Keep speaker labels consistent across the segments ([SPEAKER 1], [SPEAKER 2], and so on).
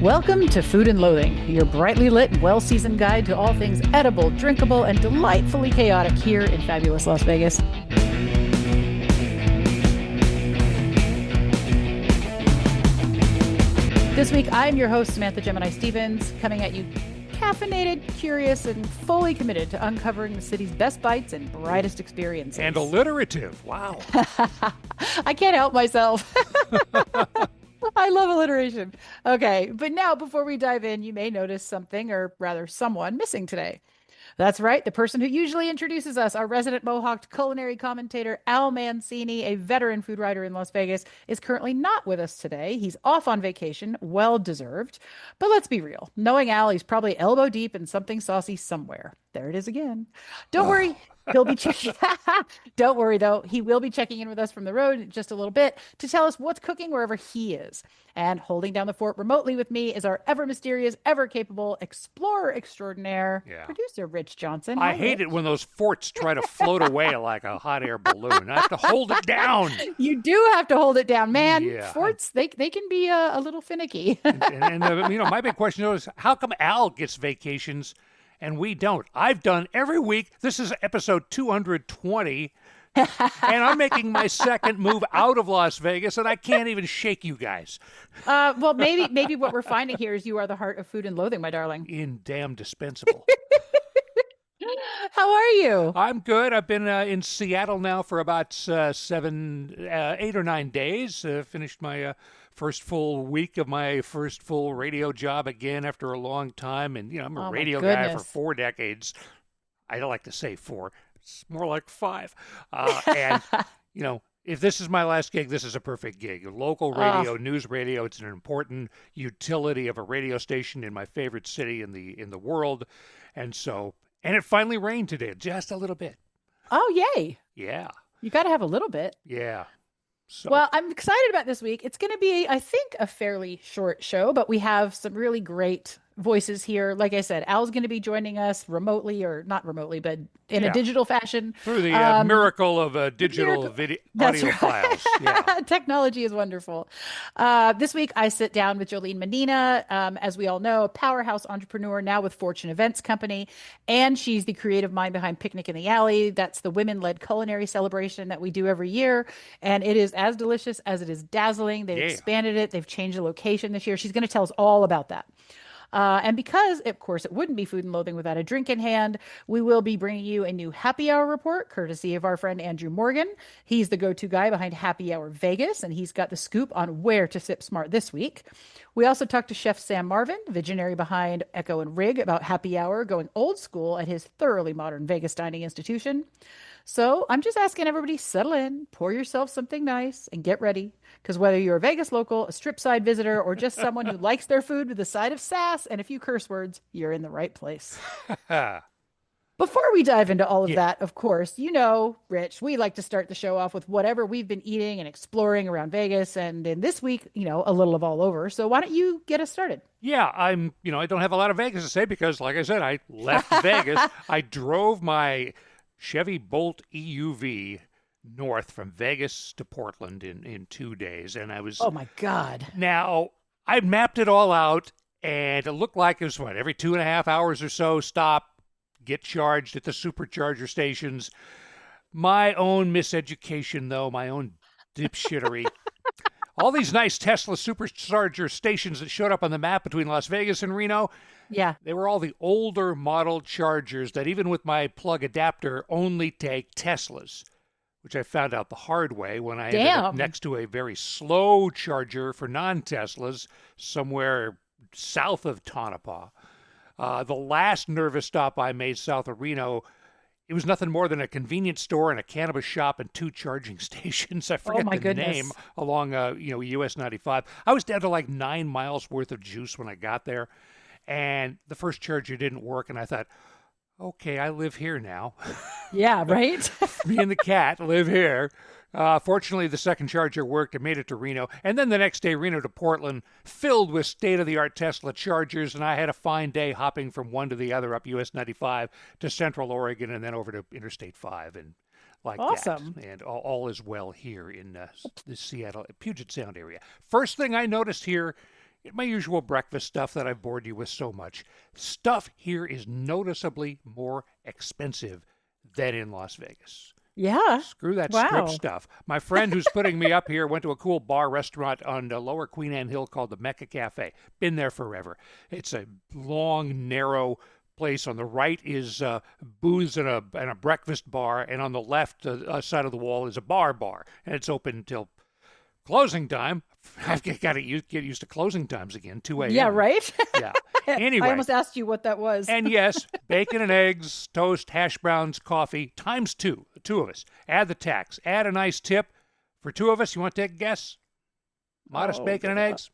[SPEAKER 1] Welcome to Food and Loathing, your brightly lit, well-seasoned guide to all things edible, drinkable, and delightfully chaotic here in fabulous Las Vegas. This week, I'm your host, Samantha Gemini Stevens, coming at you caffeinated, curious, and fully committed to uncovering the city's best bites and brightest experiences.
[SPEAKER 2] And alliterative. Wow.
[SPEAKER 1] I can't help myself. I love alliteration. Okay, but now before we dive in, you may notice something, or rather someone, missing today. That's right, the person who usually introduces us, our resident Mohawked culinary commentator, Al Mancini, a veteran food writer in Las Vegas, is currently not with us today. He's off on vacation, well deserved. But let's be real. Knowing Al, he's probably elbow deep in something saucy somewhere. There it is again. Don't worry. He'll be checking. Don't worry, though. He will be checking in with us from the road in just a little bit to tell us what's cooking wherever he is. And holding down the fort remotely with me is our ever mysterious, ever capable explorer extraordinaire, producer Rich Johnson.
[SPEAKER 2] I hate it when those forts try to float away like a hot air balloon. I have to hold it down.
[SPEAKER 1] You do have to hold it down, man. Yeah. Forts, they can be a little finicky.
[SPEAKER 2] My big question is, how come Al gets vacations and we don't? I've done every week. This is episode 220, and I'm making my second move out of Las Vegas, and I can't even shake you guys.
[SPEAKER 1] Well, maybe what we're finding here is you are the heart of Food and Loathing, my darling.
[SPEAKER 2] Indispensable.
[SPEAKER 1] How are you?
[SPEAKER 2] I'm good. I've been in Seattle now for about 8 or 9 days. Finished my first full week of my first full radio job again after a long time. And, I'm a radio guy for 4 decades. I don't like to say 4. It's more like 5. If this is my last gig, this is a perfect gig. Local radio, news radio, it's an important utility of a radio station in my favorite city in the world. And it finally rained today, just a little bit.
[SPEAKER 1] Oh, yay.
[SPEAKER 2] Yeah.
[SPEAKER 1] You got to have a little bit.
[SPEAKER 2] Yeah. So.
[SPEAKER 1] Well, I'm excited about this week. It's going to be, I think, a fairly short show, but we have some really great voices here. Like I said, Al's going to be joining us remotely, or not remotely, but in a digital fashion.
[SPEAKER 2] Through the miracle of digital video audio files. Yeah.
[SPEAKER 1] Technology is wonderful. This week, I sit down with Jolene Mannina, as we all know, a powerhouse entrepreneur now with Fortune Events Company, and she's the creative mind behind Picnic in the Alley. That's the women-led culinary celebration that we do every year, and it is as delicious as it is dazzling. They've expanded it. They've changed the location this year. She's going to tell us all about that. And because, of course, it wouldn't be Food and Loathing without a drink in hand, we will be bringing you a new happy hour report, courtesy of our friend Andrew Morgan. He's the go-to guy behind Happy Hour Vegas, and he's got the scoop on where to sip smart this week. We also talked to Chef Sam Marvin, visionary behind Echo and Rig, about happy hour going old school at his thoroughly modern Vegas dining institution. So I'm just asking everybody, settle in, pour yourself something nice, and get ready. Because whether you're a Vegas local, a strip side visitor, or just someone who likes their food with a side of sass and a few curse words, you're in the right place. Before we dive into all of that, of course, Rich, we like to start the show off with whatever we've been eating and exploring around Vegas. And in this week, a little of all over. So why don't you get us started?
[SPEAKER 2] Yeah, I don't have a lot of Vegas to say because, like I said, I left Vegas. I drove my Chevy Bolt EUV north from Vegas to Portland in 2 days. And I was...
[SPEAKER 1] Oh, my God.
[SPEAKER 2] Now, I mapped it all out, and it looked like it was, every 2.5 hours or so, stop, get charged at the supercharger stations. My own miseducation, though, my own dipshittery. All these nice Tesla supercharger stations that showed up on the map between Las Vegas and Reno, they were all the older model chargers that even with my plug adapter only take Teslas, which I found out the hard way when I ended up next to a very slow charger for non-Teslas somewhere south of Tonopah. The last nervous stop I made south of Reno, it was nothing more than a convenience store and a cannabis shop and 2 charging stations. I forget the name along, US 95. I was down to like 9 miles worth of juice when I got there, and the first charger didn't work, and I thought, okay, I live here now.
[SPEAKER 1] Yeah, right?
[SPEAKER 2] Me and the cat live here. Fortunately, the second charger worked and made it to Reno. And then the next day, Reno to Portland, filled with state-of-the-art Tesla chargers. And I had a fine day hopping from one to the other up US 95 to Central Oregon and then over to Interstate 5 and like
[SPEAKER 1] awesome.
[SPEAKER 2] That. And all is well here in the Seattle, Puget Sound area. First thing I noticed here my usual breakfast stuff that I've bored you with so much. Stuff here is noticeably more expensive than in Las Vegas.
[SPEAKER 1] Yeah.
[SPEAKER 2] Screw that strip
[SPEAKER 1] Wow.
[SPEAKER 2] stuff. My friend who's putting me up here went to a cool bar restaurant on Lower Queen Anne Hill called the Mecca Cafe. Been there forever. It's a long, narrow place. On the right is booze and a breakfast bar, and on the left side of the wall is a bar, and it's open until closing time. I've got to get used to closing times again, 2
[SPEAKER 1] Yeah,
[SPEAKER 2] a.m.
[SPEAKER 1] right?
[SPEAKER 2] Yeah.
[SPEAKER 1] I
[SPEAKER 2] Anyway,
[SPEAKER 1] almost asked you what that was.
[SPEAKER 2] and yes, bacon and eggs, toast, hash browns, coffee, times two, the two of us. Add the tax, add a nice tip. For two of us, you want to take a guess? Modest
[SPEAKER 1] Oh,
[SPEAKER 2] bacon and
[SPEAKER 1] God.
[SPEAKER 2] eggs?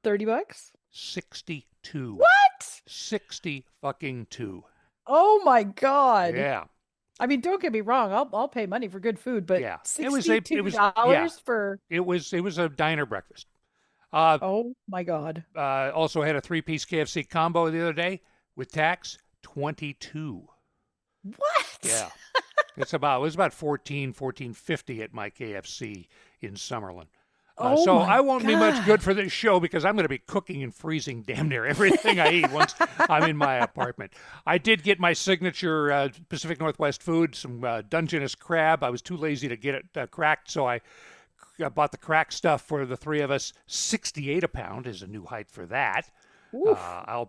[SPEAKER 1] $30?
[SPEAKER 2] 62.
[SPEAKER 1] What?
[SPEAKER 2] 60 fucking two.
[SPEAKER 1] Oh my God.
[SPEAKER 2] Yeah.
[SPEAKER 1] I mean, don't get me wrong. I'll pay money for good food, but
[SPEAKER 2] Yeah. Yeah.
[SPEAKER 1] $62 for
[SPEAKER 2] It was a diner breakfast. Uh,
[SPEAKER 1] oh my God.
[SPEAKER 2] Also had a three-piece KFC combo the other day with tax, 22.
[SPEAKER 1] What?
[SPEAKER 2] Yeah. It was about 14.50 at my KFC in Summerlin.
[SPEAKER 1] Oh
[SPEAKER 2] So
[SPEAKER 1] my
[SPEAKER 2] I won't be much
[SPEAKER 1] God.
[SPEAKER 2] good for this show because I'm going to be cooking and freezing damn near everything I eat once I'm in my apartment. I did get my signature Pacific Northwest food, some Dungeness crab. I was too lazy to get it cracked, so I bought the cracked stuff for the three of us. 68 a pound is a new height for that.
[SPEAKER 1] Oof.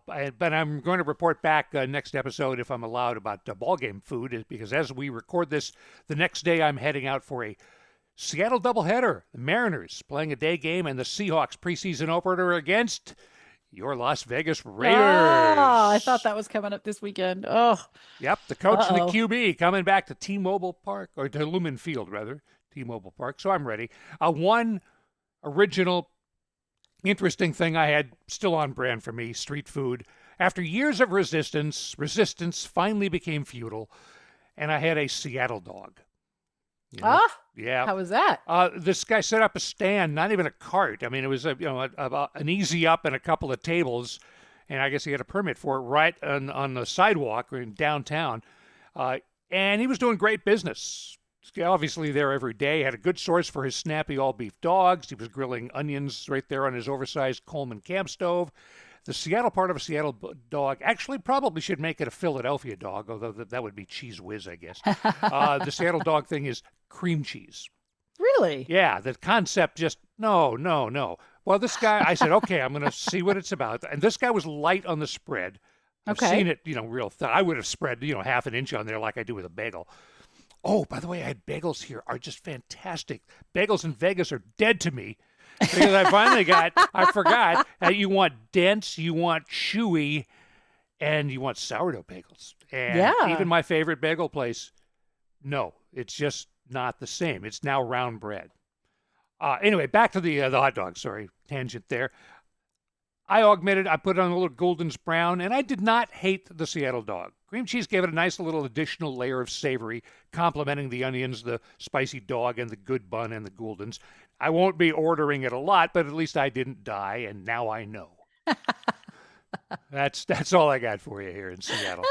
[SPEAKER 2] But I'm going to report back next episode if I'm allowed about ball game food because as we record this, the next day I'm heading out for a Seattle doubleheader. The Mariners playing a day game and the Seahawks preseason opener against your Las Vegas
[SPEAKER 1] Ah, I
[SPEAKER 2] Raiders.
[SPEAKER 1] thought that was coming up this weekend. Oh,
[SPEAKER 2] Yep, the coach and the
[SPEAKER 1] uh-oh.
[SPEAKER 2] QB coming back to T-Mobile Park, or to Lumen Field, rather, T-Mobile Park. So I'm ready. One original interesting thing I had still on brand for me, street food. After years of resistance finally became futile, and I had a Seattle dog. You know,
[SPEAKER 1] Ah,
[SPEAKER 2] yeah.
[SPEAKER 1] how was that?
[SPEAKER 2] This guy set up a stand, not even a cart. I mean, it was an easy up and a couple of tables, and I guess he had a permit for it right on the sidewalk or in downtown. And he was doing great business. Obviously, there every day. Had a good source for his snappy all beef dogs. He was grilling onions right there on his oversized Coleman camp stove. The Seattle part of a Seattle dog actually probably should make it a Philadelphia dog, although that would be cheese whiz, I guess. The Seattle dog thing is cream cheese.
[SPEAKER 1] Really?
[SPEAKER 2] Yeah, the concept just no, no, no. Well, this guy, I said, okay, I'm going to see what it's about. And this guy was light on the spread. I've
[SPEAKER 1] Okay.
[SPEAKER 2] seen it, real thin. I would have spread, half an inch on there like I do with a bagel. Oh, by the way, I had bagels here are just fantastic. Bagels in Vegas are dead to me because I forgot that you want dense, you want chewy, and you want sourdough bagels. And
[SPEAKER 1] Yeah.
[SPEAKER 2] even my favorite bagel place, no, it's just not the same. It's now round bread. Anyway, back to the hot dog. Sorry, tangent there. I put it on a little Golden's brown, and I did not hate the Seattle dog. Cream cheese gave it a nice little additional layer of savory, complementing the onions, the spicy dog, and the good bun and the Gouldens. I won't be ordering it a lot, but at least I didn't die, and now I know. That's all I got for you here in Seattle.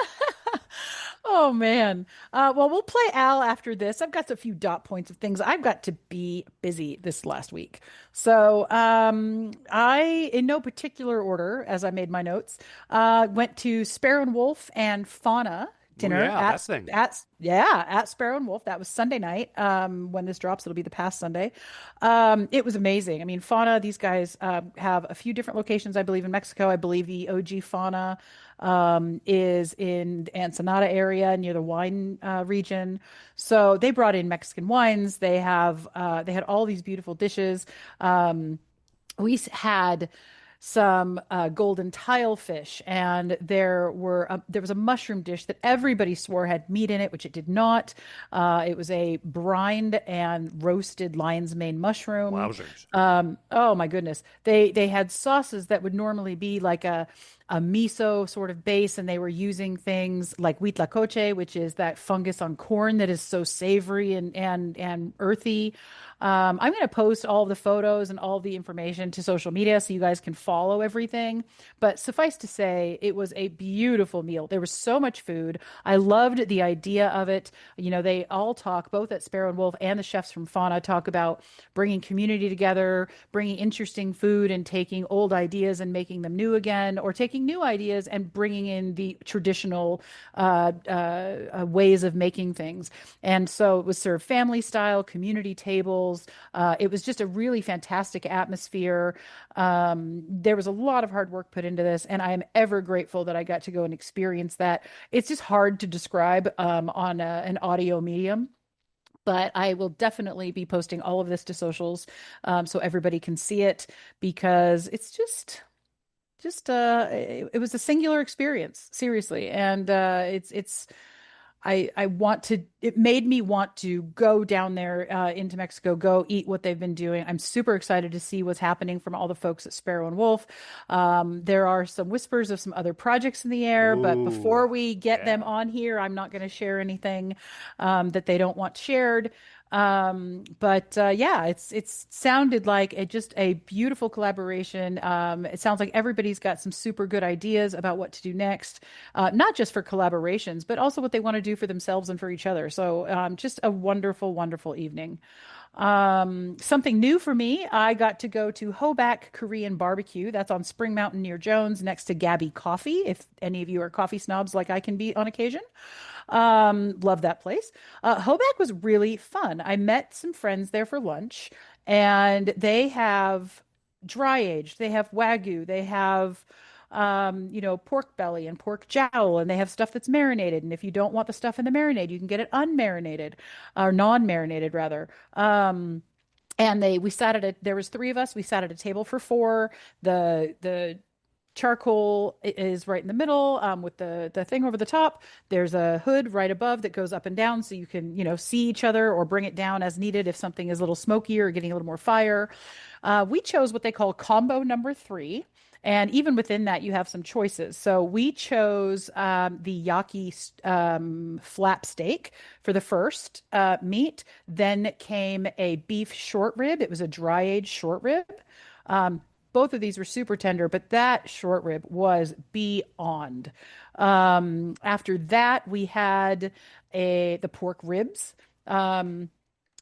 [SPEAKER 1] Oh man. Well, we'll play Al after this. I've got a few dot points of things I've got to be busy this last week. So, I, in no particular order, as I made my notes, went to Sparrow and Wolf and Fauna
[SPEAKER 2] Oh
[SPEAKER 1] dinner
[SPEAKER 2] yeah, that thing.
[SPEAKER 1] at Sparrow and Wolf. That was Sunday night. When this drops, it'll be the past Sunday. It was amazing. I mean, Fauna, these guys have a few different locations, I believe, in Mexico. I believe the OG Fauna is in the Ensenada area near the wine region. So they brought in Mexican wines. They had all these beautiful dishes. We had some golden tilefish, and there was a mushroom dish that everybody swore had meat in it, which it did not. It was a brined and roasted lion's mane mushroom.
[SPEAKER 2] Wowzers.
[SPEAKER 1] Oh my goodness. They had sauces that would normally be like a miso sort of base, and they were using things like huitlacoche, which is that fungus on corn that is so savory and earthy. I'm going to post all the photos and all the information to social media so you guys can follow everything. But suffice to say, it was a beautiful meal. There was so much food. I loved the idea of it. You know, they all talk, both at Sparrow and Wolf and the chefs from Fauna, talk about bringing community together, bringing interesting food and taking old ideas and making them new again, or taking new ideas and bringing in the traditional ways of making things. And so it was served family style, community tables. It was just a really fantastic atmosphere. There was a lot of hard work put into this, and I am ever grateful that I got to go and experience that. It's just hard to describe on an audio medium. But I will definitely be posting all of this to socials so everybody can see it because it's it was a singular experience, seriously. And I want to, it made me want to go down there into Mexico, go eat what they've been doing. I'm super excited to see what's happening from all the folks at Sparrow and Wolf. There are some whispers of some other projects in the air, but
[SPEAKER 2] Ooh,
[SPEAKER 1] before we get them
[SPEAKER 2] yeah.
[SPEAKER 1] on here, I'm not going to share anything that they don't want shared. But yeah, it's sounded like just a beautiful collaboration. It sounds like everybody's got some super good ideas about what to do next, not just for collaborations, but also what they want to do for themselves and for each other. So just a wonderful, wonderful evening. Something new for me, I got to go to Hoback Korean Barbecue. That's on Spring Mountain near Jones, next to Gabby Coffee, if any of you are coffee snobs like I can be on occasion. Love that place. Hoback was really fun. I met some friends there for lunch, and they have dry aged, they have wagyu, they have pork belly and pork jowl, and they have stuff that's marinated. And if you don't want the stuff in the marinade, you can get it unmarinated or non-marinated rather. And we sat there was three of us. We sat at a table for four. The charcoal is right in the middle with the thing over the top. There's a hood right above that goes up and down so you can, see each other or bring it down as needed if something is a little smokier or getting a little more fire. We chose what they call combo number three. And even within that, you have some choices. So we chose the yaki flap steak for the first meat. Then came a beef short rib. It was a dry aged short rib. Both of these were super tender, but that short rib was beyond. After that, we had the pork ribs.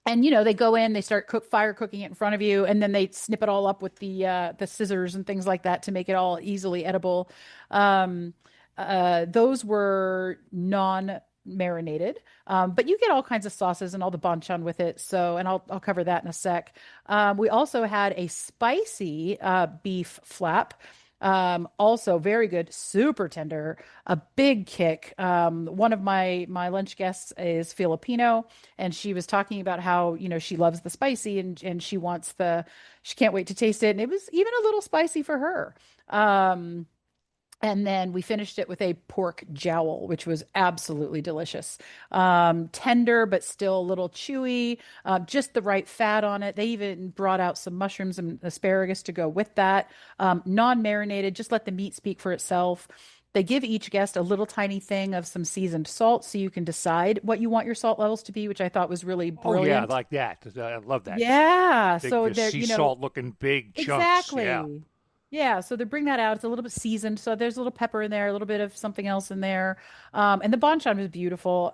[SPEAKER 1] And they go in, they start fire cooking it in front of you, and then they snip it all up with the scissors and things like that to make it all easily edible. Um, those were non-marinated, but you get all kinds of sauces and all the banchan with it. So, and I'll cover that in a sec. We also had a spicy beef flap. Also very good, super tender, a big kick. One of my lunch guests is Filipino, and she was talking about how, she loves the spicy and she can't wait to taste it. And it was even a little spicy for her. And then we finished it with a pork jowl, which was absolutely delicious. Tender, but still a little chewy, just the right fat on it. They even brought out some mushrooms and asparagus to go with that. Non-marinated, just let the meat speak for itself. They give each guest a little tiny thing of some seasoned salt so you can decide what you want your salt levels to be, which I thought was really
[SPEAKER 2] Oh yeah,
[SPEAKER 1] brilliant.
[SPEAKER 2] like that. I love that.
[SPEAKER 1] Yeah.
[SPEAKER 2] Big
[SPEAKER 1] So they're,
[SPEAKER 2] sea salt looking big chunks. Yeah.
[SPEAKER 1] exactly. Yeah, so they bring that out. It's a little bit seasoned, so there's a little pepper in there, a little bit of something else in there. And the banchan was beautiful.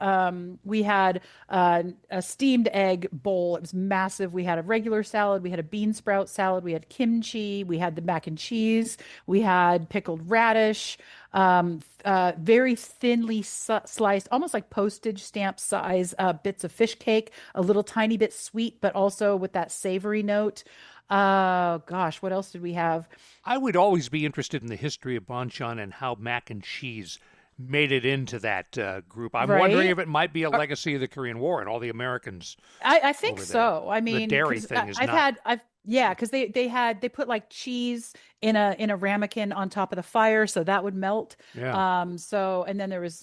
[SPEAKER 1] We had a steamed egg bowl. It was massive. We had a regular salad. We had a bean sprout salad. We had kimchi. We had the mac and cheese. We had pickled radish. Very thinly sliced, almost like postage stamp size bits of fish cake. A little tiny bit sweet, but also with that savory note. Gosh, what else did we have?
[SPEAKER 2] I would always be interested in the history of banchan and how mac and cheese made it into that group. I'm wondering
[SPEAKER 1] Right?
[SPEAKER 2] if it might be a
[SPEAKER 1] Or-
[SPEAKER 2] legacy of the Korean War and all the Americans
[SPEAKER 1] I think
[SPEAKER 2] over there.
[SPEAKER 1] so. I
[SPEAKER 2] The
[SPEAKER 1] mean,
[SPEAKER 2] dairy
[SPEAKER 1] because
[SPEAKER 2] thing is
[SPEAKER 1] I've
[SPEAKER 2] not.
[SPEAKER 1] had I've yeah, because they put like cheese in a ramekin on top of the fire, so that would melt.
[SPEAKER 2] Yeah.
[SPEAKER 1] So and then there was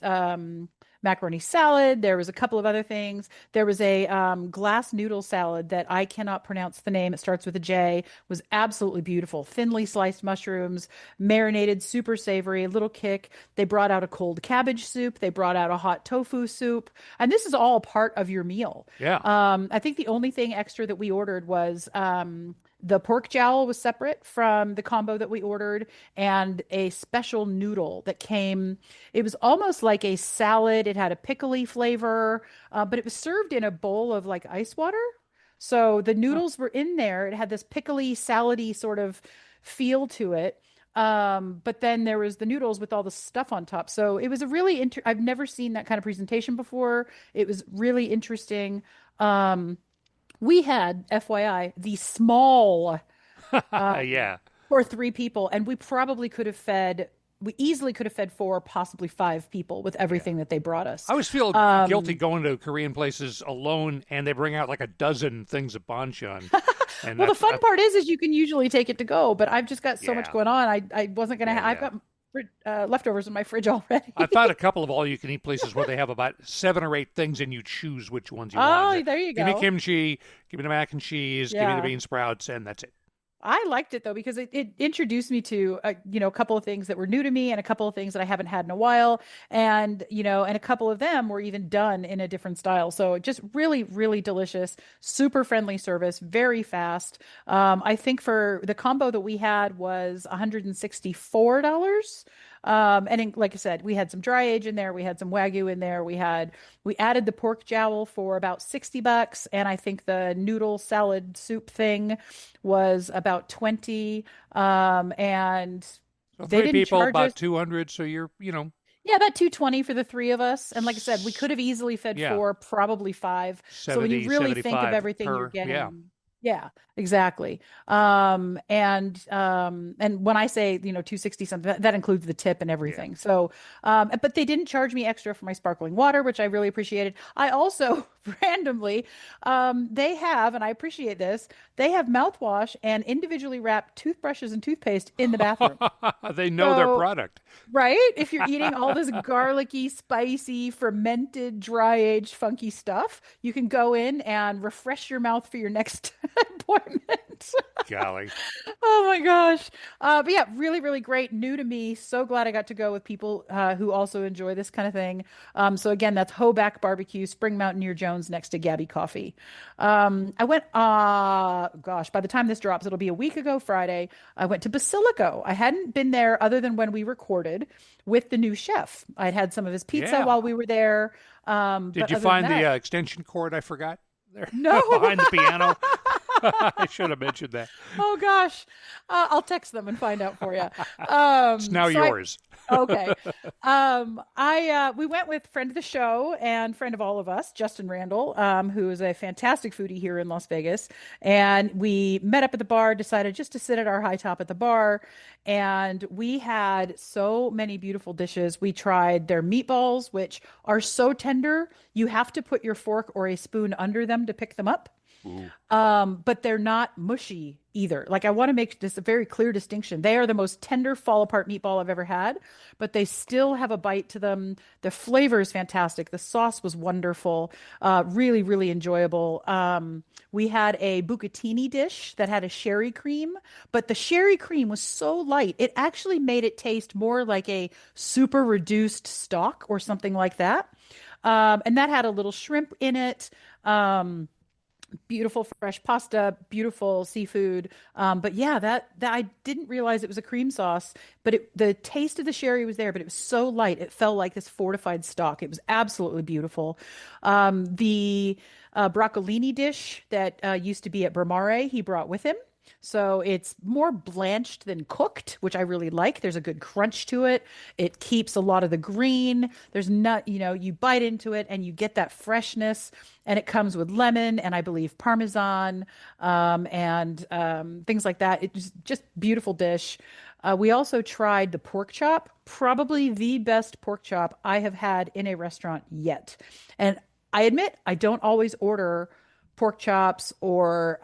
[SPEAKER 1] macaroni salad. There was a couple of other things. There was a glass noodle salad that I cannot pronounce the name. It starts with a J. Was absolutely beautiful. Thinly sliced mushrooms, marinated, super savory, a little kick. They brought out a cold cabbage soup. They brought out a hot tofu soup, and this is all part of your meal.
[SPEAKER 2] Yeah.
[SPEAKER 1] I think the only thing extra that we ordered was the pork jowl was separate from the combo that we ordered, and a special noodle that came. It was almost like a salad. It had a pickly flavor, but it was served in a bowl of like ice water. So the
[SPEAKER 2] Huh.
[SPEAKER 1] noodles were in there. It had this pickly, salady sort of feel to it. But then there was the noodles with all the stuff on top. So it was a really I've never seen that kind of presentation before. It was really interesting. Um, we had, FYI, the small
[SPEAKER 2] Yeah.
[SPEAKER 1] for three people, and we easily could have fed four, possibly five people with
[SPEAKER 2] Yeah.
[SPEAKER 1] everything that they brought us.
[SPEAKER 2] I always feel guilty
[SPEAKER 1] Um,
[SPEAKER 2] going to Korean places alone and they bring out like a dozen things of banchan. And
[SPEAKER 1] well, the
[SPEAKER 2] that's,
[SPEAKER 1] fun part is you can usually take it to go, but I've just got so much
[SPEAKER 2] yeah.
[SPEAKER 1] going on. I wasn't gonna.
[SPEAKER 2] Yeah.
[SPEAKER 1] I've
[SPEAKER 2] Yeah.
[SPEAKER 1] got leftovers in my fridge already.
[SPEAKER 2] I found a couple of all you can eat places where they have about 7 or 8 things and you choose which ones you want.
[SPEAKER 1] Oh, there you
[SPEAKER 2] Give me
[SPEAKER 1] go.
[SPEAKER 2] kimchi, give me the mac and cheese, give me the
[SPEAKER 1] Yeah.
[SPEAKER 2] bean sprouts, and that's it.
[SPEAKER 1] I liked it though because it introduced me to a couple of things that were new to me and a couple of things that I haven't had in a while, and and a couple of them were even done in a different style. So just really really delicious, super friendly service, very fast. I think for the combo that we had was $164. Like I said, we had some dry age in there, we had some wagyu in there, we added the pork jowl for about $60, and I think the noodle salad soup thing was about 20. And
[SPEAKER 2] So
[SPEAKER 1] they
[SPEAKER 2] three
[SPEAKER 1] didn't
[SPEAKER 2] people,
[SPEAKER 1] charge us.
[SPEAKER 2] about 200. So you're,
[SPEAKER 1] Yeah, about 220 for the three of us. And like I said, we could have easily fed
[SPEAKER 2] yeah,
[SPEAKER 1] four, probably five. So when you
[SPEAKER 2] 70,
[SPEAKER 1] really think of
[SPEAKER 2] 75
[SPEAKER 1] everything you're
[SPEAKER 2] per. Yeah.
[SPEAKER 1] getting, yeah, exactly. And when I say, 260 something, that includes the tip and
[SPEAKER 2] Yeah.
[SPEAKER 1] everything. So, but they didn't charge me extra for my sparkling water, which I really appreciated. I also randomly, they have, and I appreciate this, they have mouthwash and individually wrapped toothbrushes and toothpaste in the bathroom.
[SPEAKER 2] They know their
[SPEAKER 1] So
[SPEAKER 2] product.
[SPEAKER 1] right? If you're eating all this garlicky, spicy, fermented, dry aged, funky stuff, you can go in and refresh your mouth for your next appointment.
[SPEAKER 2] Golly.
[SPEAKER 1] Oh my gosh. But yeah, really, really great. New to me. So glad I got to go with people who also enjoy this kind of thing. So again, that's Hoback Barbecue, Spring Mountaineer Jones next to Gabby Coffee. I went, gosh, by the time this drops, it'll be a week ago Friday. I went to Basilico. I hadn't been there other than when we recorded with the new chef. I'd had some of his pizza
[SPEAKER 2] Yeah.
[SPEAKER 1] while we were there.
[SPEAKER 2] Did
[SPEAKER 1] But
[SPEAKER 2] you
[SPEAKER 1] other than
[SPEAKER 2] find the
[SPEAKER 1] that,
[SPEAKER 2] extension cord I forgot there
[SPEAKER 1] no.
[SPEAKER 2] behind the piano? I should have mentioned that.
[SPEAKER 1] Oh gosh, I'll text them and find out for you.
[SPEAKER 2] It's now
[SPEAKER 1] So I
[SPEAKER 2] yours.
[SPEAKER 1] okay. I We went with friend of the show and friend of all of us, Justin Randall, who is a fantastic foodie here in Las Vegas, and we met up at the bar. Decided just to sit at our high top at the bar, and we had so many beautiful dishes. We tried their meatballs, which are so tender you have to put your fork or a spoon under them to pick them up.
[SPEAKER 2] Ooh.
[SPEAKER 1] But they're not mushy either. Like I want to make this a very clear distinction. They are the most tender fall apart meatball I've ever had, but they still have a bite to them. The flavor is fantastic. The sauce was wonderful. Really, really enjoyable. We had a bucatini dish that had a sherry cream, but the sherry cream was so light, it actually made it taste more like a super reduced stock or something like that. And that had a little shrimp in it. Beautiful fresh pasta, beautiful seafood. But yeah, that I didn't realize it was a cream sauce, but the taste of the sherry was there, but it was so light. It felt like this fortified stock. It was absolutely beautiful. The broccolini dish that used to be at Bramare, he brought with him. So it's more blanched than cooked, which I really like. There's a good crunch to it. It keeps a lot of the green. There's not, you bite into it and you get that freshness. And it comes with lemon and I believe Parmesan and things like that. It's just beautiful dish. We also tried the pork chop, probably the best pork chop I have had in a restaurant yet. And I admit I don't always order pork chops or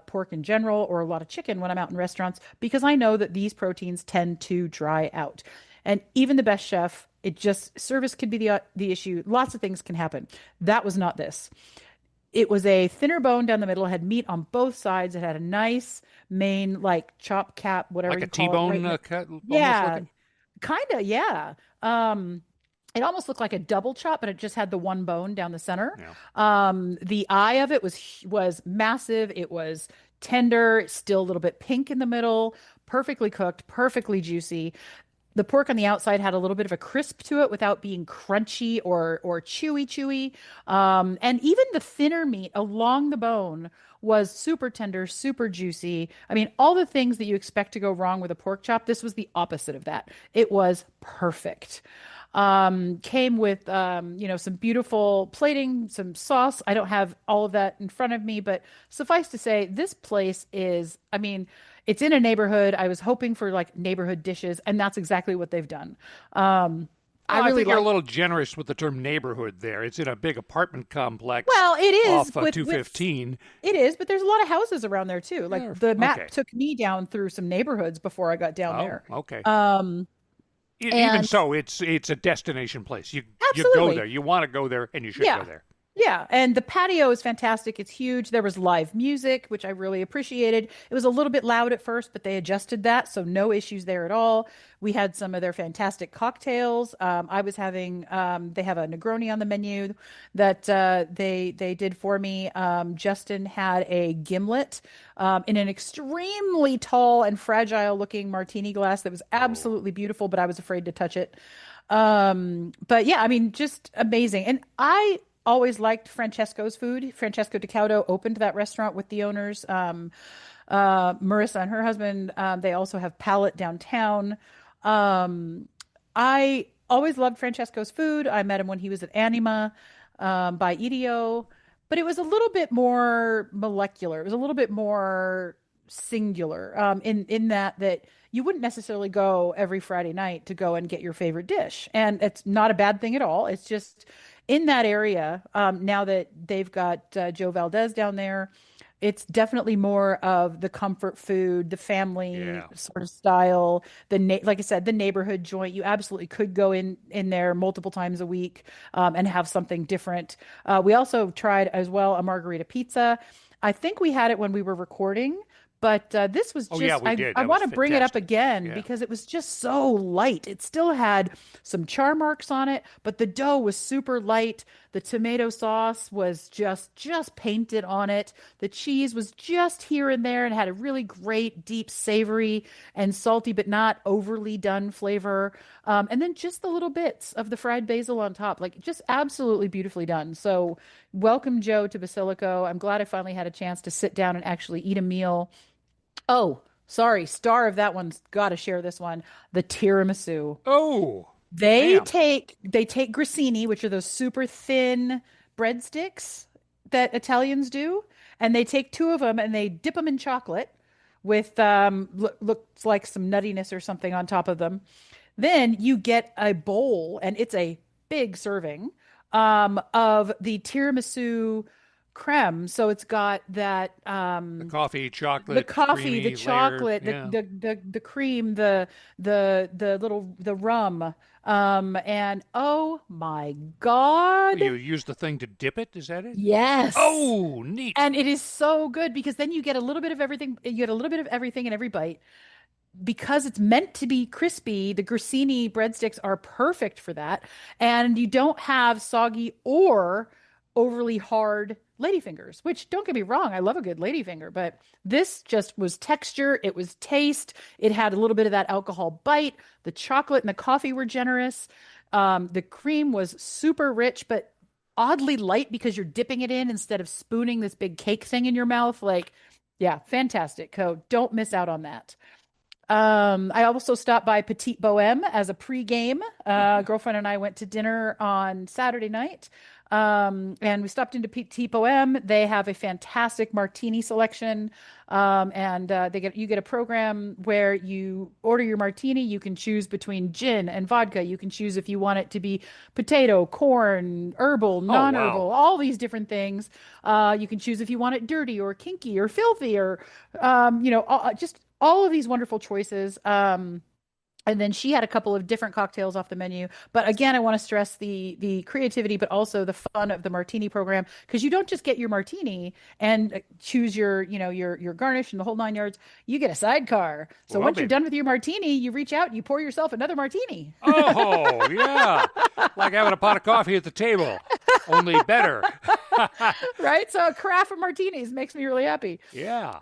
[SPEAKER 1] pork in general or a lot of chicken when I'm out in restaurants because I know that these proteins tend to dry out. And even the best chef, it just service could be the issue. Lots of things can happen. That was not this. It was a thinner bone down the middle. It had meat on both sides. It had a nice main, like chop cap, whatever
[SPEAKER 2] Like a
[SPEAKER 1] you call it, right
[SPEAKER 2] T-bone
[SPEAKER 1] in it.
[SPEAKER 2] cut, almost
[SPEAKER 1] Yeah,
[SPEAKER 2] looking.
[SPEAKER 1] kind of. Yeah. Um, it almost looked like a double chop, but it just had the one bone down the center.
[SPEAKER 2] Yeah.
[SPEAKER 1] The eye of it was massive. It was tender, still a little bit pink in the middle, perfectly cooked, perfectly juicy. The pork on the outside had a little bit of a crisp to it without being crunchy or chewy. And even the thinner meat along the bone was super tender, super juicy. I mean, all the things that you expect to go wrong with a pork chop, this was the opposite of that. It was perfect. Came with some beautiful plating, some sauce. I don't have all of that in front of me, but suffice to say, this place is, I mean, it's in a neighborhood. I was hoping for like neighborhood dishes, and that's exactly what they've done. Um, I
[SPEAKER 2] Well, I
[SPEAKER 1] really
[SPEAKER 2] think you're a
[SPEAKER 1] like,
[SPEAKER 2] little generous with the term neighborhood there. It's in a big apartment complex
[SPEAKER 1] well, it is
[SPEAKER 2] off
[SPEAKER 1] with
[SPEAKER 2] 215.
[SPEAKER 1] it is, but there's a lot of houses around there too. Like
[SPEAKER 2] Yeah,
[SPEAKER 1] the map
[SPEAKER 2] okay.
[SPEAKER 1] took me down through some neighborhoods before I got down
[SPEAKER 2] Oh,
[SPEAKER 1] there.
[SPEAKER 2] okay.
[SPEAKER 1] Um,
[SPEAKER 2] Even
[SPEAKER 1] and
[SPEAKER 2] so, it's a destination place. You go there.
[SPEAKER 1] absolutely.
[SPEAKER 2] You want to go there, and you should go
[SPEAKER 1] Yeah.
[SPEAKER 2] there.
[SPEAKER 1] Yeah, and the patio is fantastic. It's huge. There was live music, which I really appreciated. It was a little bit loud at first, but they adjusted that, so no issues there at all. We had some of their fantastic cocktails. I was having they have a Negroni on the menu that they did for me. Justin had a gimlet in an extremely tall and fragile looking martini glass that was
[SPEAKER 2] Oh,
[SPEAKER 1] absolutely beautiful, but I was afraid to touch it. But yeah, I mean, just amazing. And I always liked Francesco's food. Francesco Di Caudo opened that restaurant with the owners. Marissa and her husband, they also have Palette downtown. Um, I always loved Francesco's food. I met him when he was at Anima by EDO, but it was a little bit more molecular. It was a little bit more singular in that you wouldn't necessarily go every Friday night to go and get your favorite dish. And it's not a bad thing at all. It's just in that area, now that they've got Joe Valdez down there, it's definitely more of the comfort food, the family
[SPEAKER 2] yeah.
[SPEAKER 1] sort of style, like I said, the neighborhood joint. You absolutely could go in there multiple times a week and have something different. We also tried as well a margarita pizza. I think we had it when we were recording, but this was
[SPEAKER 2] Oh, yeah,
[SPEAKER 1] just,
[SPEAKER 2] we did.
[SPEAKER 1] I
[SPEAKER 2] That was
[SPEAKER 1] want to bring it up
[SPEAKER 2] fantastic.
[SPEAKER 1] again
[SPEAKER 2] Yeah.
[SPEAKER 1] because it was just so light. It still had some char marks on it, but the dough was super light. The tomato sauce was just painted on it. The cheese was just here and there and had a really great, deep, savory and salty, but not overly done flavor. And then just the little bits of the fried basil on top, like just absolutely beautifully done. So, welcome, Joe, to Basilico. I'm glad I finally had a chance to sit down and actually eat a meal. Oh, sorry, star of that one's got to share this one. The tiramisu.
[SPEAKER 2] Oh,
[SPEAKER 1] They
[SPEAKER 2] damn.
[SPEAKER 1] take grissini, which are those super thin breadsticks that Italians do, and they take two of them and they dip them in chocolate with looks like some nuttiness or something on top of them. Then you get a bowl, and it's a big serving of the tiramisu creme. So it's got that
[SPEAKER 2] The coffee,
[SPEAKER 1] the
[SPEAKER 2] chocolate,
[SPEAKER 1] coffee, the
[SPEAKER 2] creamy layer.
[SPEAKER 1] chocolate,
[SPEAKER 2] Yeah.
[SPEAKER 1] the cream, the rum. And oh my
[SPEAKER 2] Well,
[SPEAKER 1] God.
[SPEAKER 2] you use the thing to dip it. Is that it?
[SPEAKER 1] Yes.
[SPEAKER 2] Oh, neat.
[SPEAKER 1] And it is so good because then you get a little bit of everything. You get a little bit of everything in every bite because it's meant to be crispy. The grissini breadsticks are perfect for that. And you don't have soggy or overly hard ladyfingers, which don't get me wrong, I love a good ladyfinger, but this just was texture, it was taste, it had a little bit of that alcohol bite. The chocolate and the coffee were generous. The cream was super rich, but oddly light because you're dipping it in instead of spooning this big cake thing in your mouth. Like, yeah, fantastic. So don't miss out on that. I also stopped by Petite Bohème as a pre-game. Girlfriend and I went to dinner on Saturday night. And we stopped into Petite Bohème. They have a fantastic martini selection. And you get a program where you order your martini. You can choose between gin and vodka. You can choose if you want it to be potato, corn, herbal,
[SPEAKER 2] Oh, wow.
[SPEAKER 1] non-herbal, all these different things. You can choose if you want it dirty or kinky or filthy or just all of these wonderful choices. And then she had a couple of different cocktails off the menu. But again, I want to stress the creativity, but also the fun of the martini program, because you don't just get your martini and choose your, your garnish and the whole 9 yards. You get a sidecar. So
[SPEAKER 2] Well,
[SPEAKER 1] once you're
[SPEAKER 2] baby.
[SPEAKER 1] done with your martini, you reach out and you pour yourself another martini.
[SPEAKER 2] Oh, yeah. Like having a pot of coffee at the table, only better.
[SPEAKER 1] Right? So a carafe of martinis makes me really happy.
[SPEAKER 2] Yeah.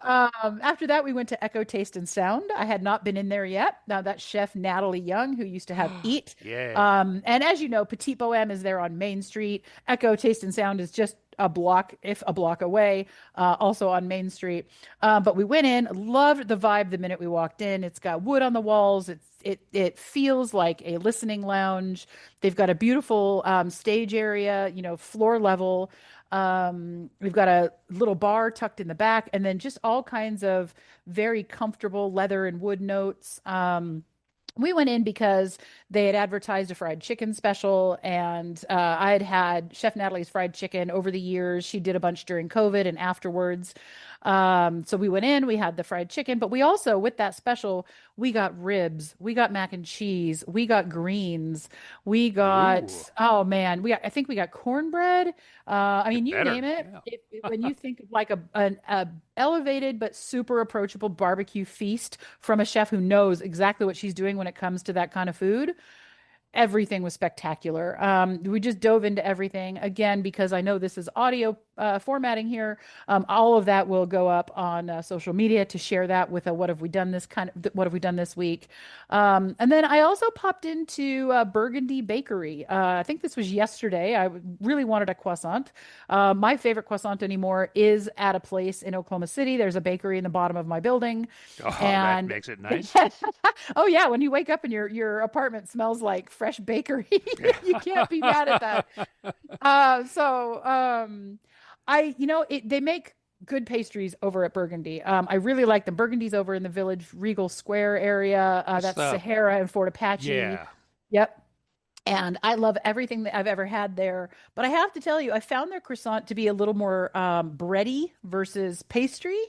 [SPEAKER 1] After that, we went to Echo Taste and Sound. I had not been in there yet. Now, that's Chef Natalie Young, who used to have Eat.
[SPEAKER 2] Yeah.
[SPEAKER 1] And as you know, Petit Bohème is there on Main Street. Echo Taste and Sound is just a block, if a block away, also on Main Street. But we went in, loved the vibe the minute we walked in. It's got wood on the walls. It feels like a listening lounge. They've got a beautiful stage area, floor level. We've got a little bar tucked in the back, and then just all kinds of very comfortable leather and wood notes. We went in because they had advertised a fried chicken special, and I had had Chef Natalie's fried chicken over the years. She did a bunch during COVID and afterwards. So we went in, we had the fried chicken, but we also, with that special, we got ribs, we got mac and cheese, we got greens, we got,
[SPEAKER 2] Ooh,
[SPEAKER 1] oh man, I think we got cornbread. I mean,
[SPEAKER 2] get
[SPEAKER 1] you
[SPEAKER 2] better.
[SPEAKER 1] name it.
[SPEAKER 2] Yeah.
[SPEAKER 1] When you think of like a elevated but super approachable barbecue feast from a chef who knows exactly what she's doing when it comes to that kind of food, everything was spectacular. We just dove into everything again because I know this is audio formatting here. All of that will go up on social media to share that with a what have we done what have we done this week. And then I also popped into Burgundy Bakery. I think this was yesterday. I really wanted a croissant. My favorite croissant anymore is at a place in Oklahoma City. There's a bakery in the bottom of my building,
[SPEAKER 2] Oh, that
[SPEAKER 1] and
[SPEAKER 2] makes it nice.
[SPEAKER 1] oh yeah, when you wake up and your apartment smells like fresh bakery, you can't be mad at that. They make good pastries over at Burgundy. I really like them. Burgundy's over in the Village Regal Square area.
[SPEAKER 2] That's
[SPEAKER 1] That's
[SPEAKER 2] the
[SPEAKER 1] Sahara and Fort Apache.
[SPEAKER 2] yeah.
[SPEAKER 1] Yep. And I love everything that I've ever had there. But I have to tell you, I found their croissant to be a little more bready versus pastry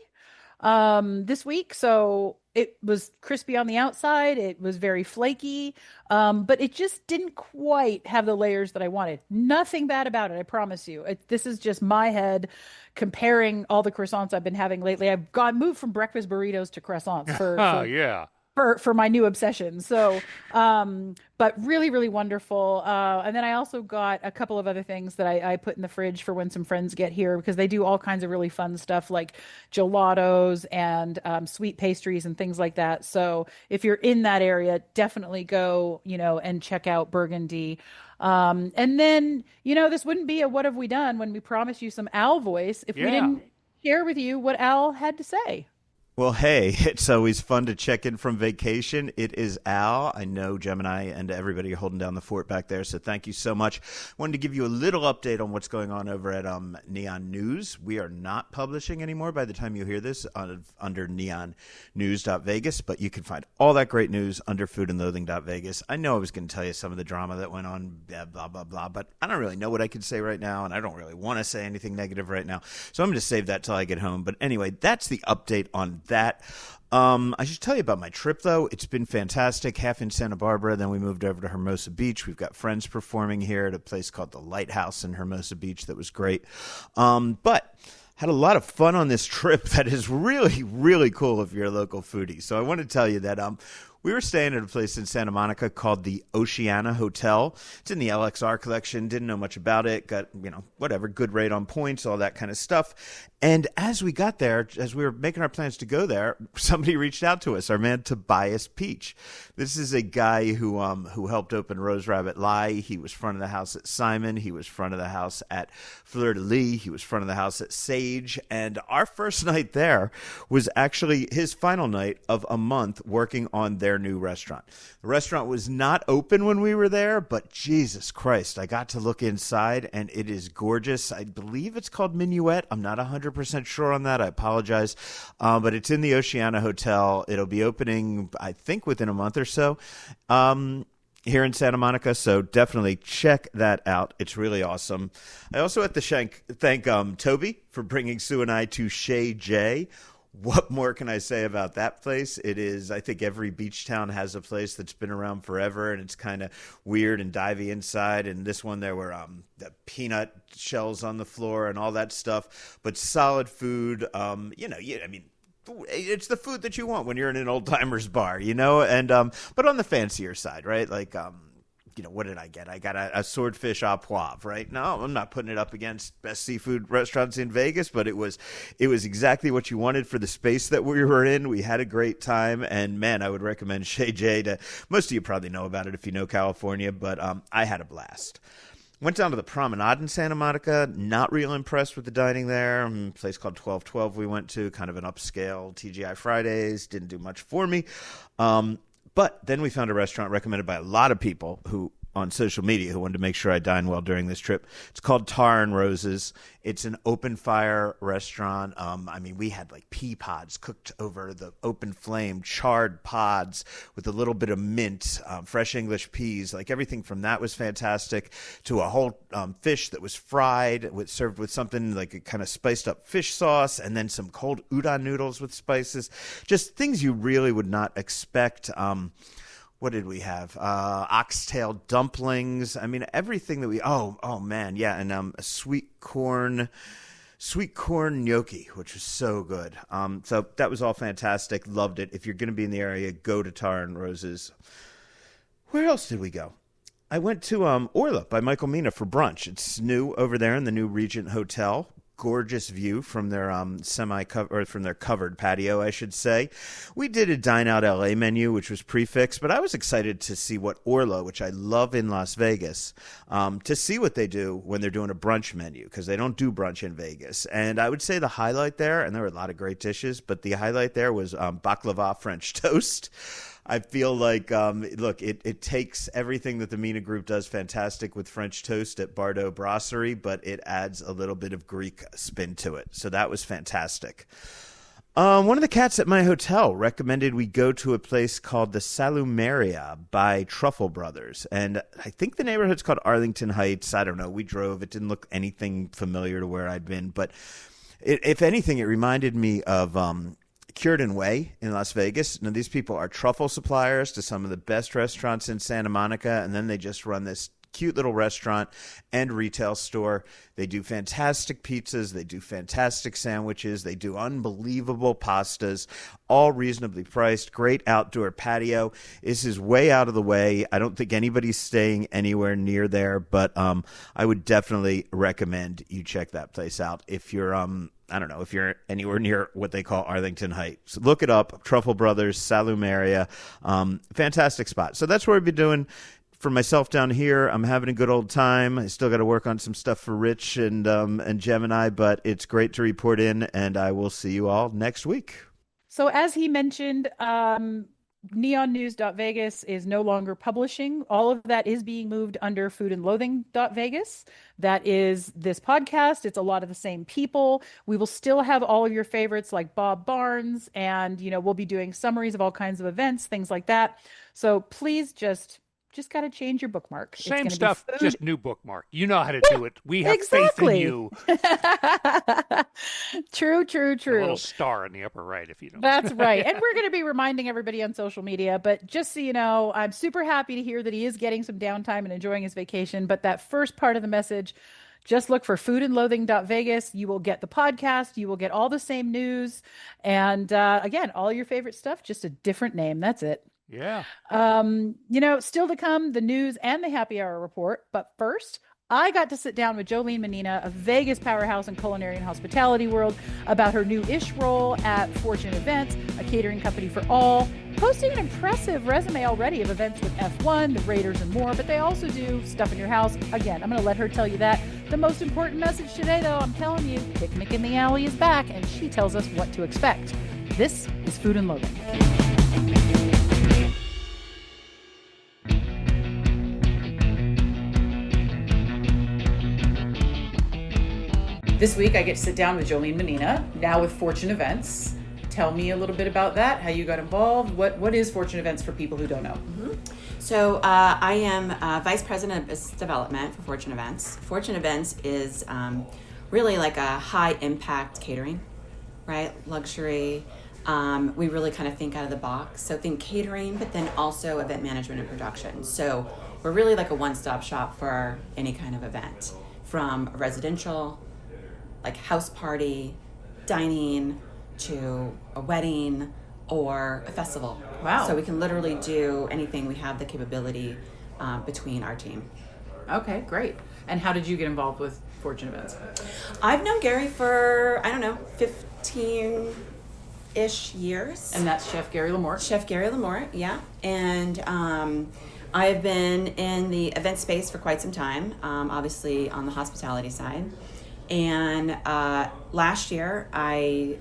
[SPEAKER 1] this week. So it was crispy on the outside. It was very flaky, but it just didn't quite have the layers that I wanted. Nothing bad about it, I promise you. This is just my head comparing all the croissants I've been having lately. I've moved from breakfast burritos to croissants for
[SPEAKER 2] Oh,
[SPEAKER 1] for
[SPEAKER 2] yeah.
[SPEAKER 1] for my new obsession. So, but really, really wonderful. And then I also got a couple of other things that I put in the fridge for when some friends get here because they do all kinds of really fun stuff like gelatos and sweet pastries and things like that. So if you're in that area, definitely go, and check out Burgundy. And then, this wouldn't be a what have we done when we promised you some Al voice if we
[SPEAKER 2] Yeah.
[SPEAKER 1] didn't share with you what Al had to say.
[SPEAKER 3] Well, hey, it's always fun to check in from vacation. It is Al. I know Gemini and everybody are holding down the fort back there, so thank you so much. Wanted to give you a little update on what's going on over at Neon News. We are not publishing anymore by the time you hear this under neonnews.vegas, but you can find all that great news under foodandloathing.vegas. I know I was going to tell you some of the drama that went on, blah, blah, blah, but I don't really know what I can say right now, and I don't really want to say anything negative right now, so I'm going to save that till I get home. But anyway, that's the update on that. I should tell you about my trip, though. It's been fantastic. Half in Santa Barbara, then we moved over to Hermosa Beach. We've got friends performing here at a place called the Lighthouse in Hermosa Beach that was great. But had a lot of fun on this trip that is really, really cool if you're a local foodie. So I want to tell you that we were staying at a place in Santa Monica called the Oceana Hotel. It's in the LXR collection. Didn't know much about it. Got, whatever, good rate on points, all that kind of stuff. And as we got there, as we were making our plans to go there, somebody reached out to us, our man Tobias Peach. This is a guy who helped open Rose Rabbit Lie. He was front of the house at Simon. He was front of the house at Fleur de Lis. He was front of the house at Sage. And our first night there was actually his final night of a month working on their new restaurant. The restaurant was not open when we were there, but Jesus Christ, I got to look inside and it is gorgeous. I believe it's called Minuet. I'm not 100% sure on that. I apologize. But it's in the Oceana Hotel. It'll be opening, I think, within a month or so. Here in Santa Monica, so definitely check that out. It's really awesome. I also have to thank Toby for bringing Sue and I to Chez J. what more can I say about that place? It is, I think every beach town has a place that's been around forever, and it's kind of weird and divey inside. And this one, there were the peanut shells on the floor and all that stuff, but solid food. I mean, it's the food that you want when you're in an old timers bar, and but on the fancier side, right? Like, what did I get? I got a swordfish au poivre, right? No, I'm not putting it up against best seafood restaurants in Vegas, but it was exactly what you wanted for the space that we were in. We had a great time, and man, I would recommend Chez J to most of you probably know about it if you know California, but I had a blast. Went down to the Promenade in Santa Monica. Not real impressed with the dining there. A place called 1212 we went to, kind of an upscale TGI Fridays. Didn't do much for me. But then we found a restaurant recommended by a lot of people who on social media who wanted to make sure I dined well during this trip. It's called Tar and Roses. It's an open fire restaurant. We had like pea pods cooked over the open flame, charred pods with a little bit of mint, fresh English peas. Like everything from that was fantastic to a whole fish that was fried, served with something like a kind of spiced up fish sauce, and then some cold udon noodles with spices. Just things you really would not expect. What did we have? Oxtail dumplings. I mean, everything that oh man, yeah, and a sweet corn gnocchi, which was so good. So that was all fantastic. Loved it. If you're going to be in the area, go to Tar and Roses. Where else did we go? I went to Orla by Michael Mina for brunch. It's new over there in the new Regent Hotel. Gorgeous view from their from their covered patio, I should say. We did a Dine Out LA menu, which was prefix, but I was excited to see what Orla, which I love in Las Vegas, to see what they do when they're doing a brunch menu, because they don't do brunch in Vegas. And I would say the highlight there, and there were a lot of great dishes, but the highlight there was baklava French toast. I feel like, it takes everything that the Mina Group does fantastic with French toast at Bardot Brasserie, but it adds a little bit of Greek spin to it. So that was fantastic. One of the cats at my hotel recommended we go to a place called the Salumeria by Truffle Brothers. And I think the neighborhood's called Arlington Heights. I don't know. We drove. It didn't look anything familiar to where I'd been. But if anything, it reminded me of Cured Way in Las Vegas. Now, these people are truffle suppliers to some of the best restaurants in Santa Monica, and then they just run this cute little restaurant and retail store. They do fantastic pizzas. They do fantastic sandwiches. They do unbelievable pastas, all reasonably priced. Great outdoor patio. This is way out of the way. I don't think anybody's staying anywhere near there, but I would definitely recommend you check that place out if you're if you're anywhere near what they call Arlington Heights. Look it up, Truffle Brothers, Salumeria. Fantastic spot. So that's what we've been doing for myself down here. I'm having a good old time. I still got to work on some stuff for Rich and Gemini, but it's great to report in, and I will see you all next week.
[SPEAKER 1] So as he mentioned, neonnews.vegas is no longer publishing. All of that is being moved under foodandloathing.vegas. That is this podcast. It's a lot of the same people. We will still have all of your favorites like Bob Barnes, and we'll be doing summaries of all kinds of events, things like that. So please just got to change your bookmark.
[SPEAKER 2] Same stuff, just new bookmark. You know how to do it. We have faith in you.
[SPEAKER 1] True.
[SPEAKER 2] A little star in the upper right, if you don't.
[SPEAKER 1] That's right. And we're going to be reminding everybody on social media. But just so you know, I'm super happy to hear that he is getting some downtime and enjoying his vacation. But that first part of the message, just look for foodandloathing.vegas. You will get the podcast. You will get all the same news. And again, all your favorite stuff, just a different name. That's it.
[SPEAKER 2] Yeah.
[SPEAKER 1] Still to come, the news and the happy hour report. But first, I got to sit down with Jolene Mannina, a Vegas powerhouse in culinary and hospitality world, about her new-ish role at Fortune Events, a catering company for all, posting an impressive resume already of events with F1, the Raiders, and more. But they also do stuff in your house. Again, I'm going to let her tell you that. The most important message today, though, I'm telling you, Picnic in the Alley is back, and she tells us what to expect. This is Food and Loathing. This week, I get to sit down with Jolene Mannina, now with Fortune Events. Tell me a little bit about that, how you got involved. What is Fortune Events for people who don't know?
[SPEAKER 4] Mm-hmm. So I am Vice President of Business Development for Fortune Events. Fortune Events is really like a high-impact catering right? Luxury. We really kind of think out of the box. So think catering, but then also event management and production. So we're really like a one-stop shop for any kind of event, from a residential, like house party, dining, to a wedding or a festival.
[SPEAKER 1] Wow.
[SPEAKER 4] So we can literally do anything. We have the capability between our team.
[SPEAKER 1] Okay, great. And how did you get involved with Fortune Events?
[SPEAKER 4] I've known Gary for, 15-ish years.
[SPEAKER 1] And that's Chef Gary Lamort.
[SPEAKER 4] Chef Gary Lamort, yeah. And I've been in the event space for quite some time, obviously on the hospitality side. And last year, I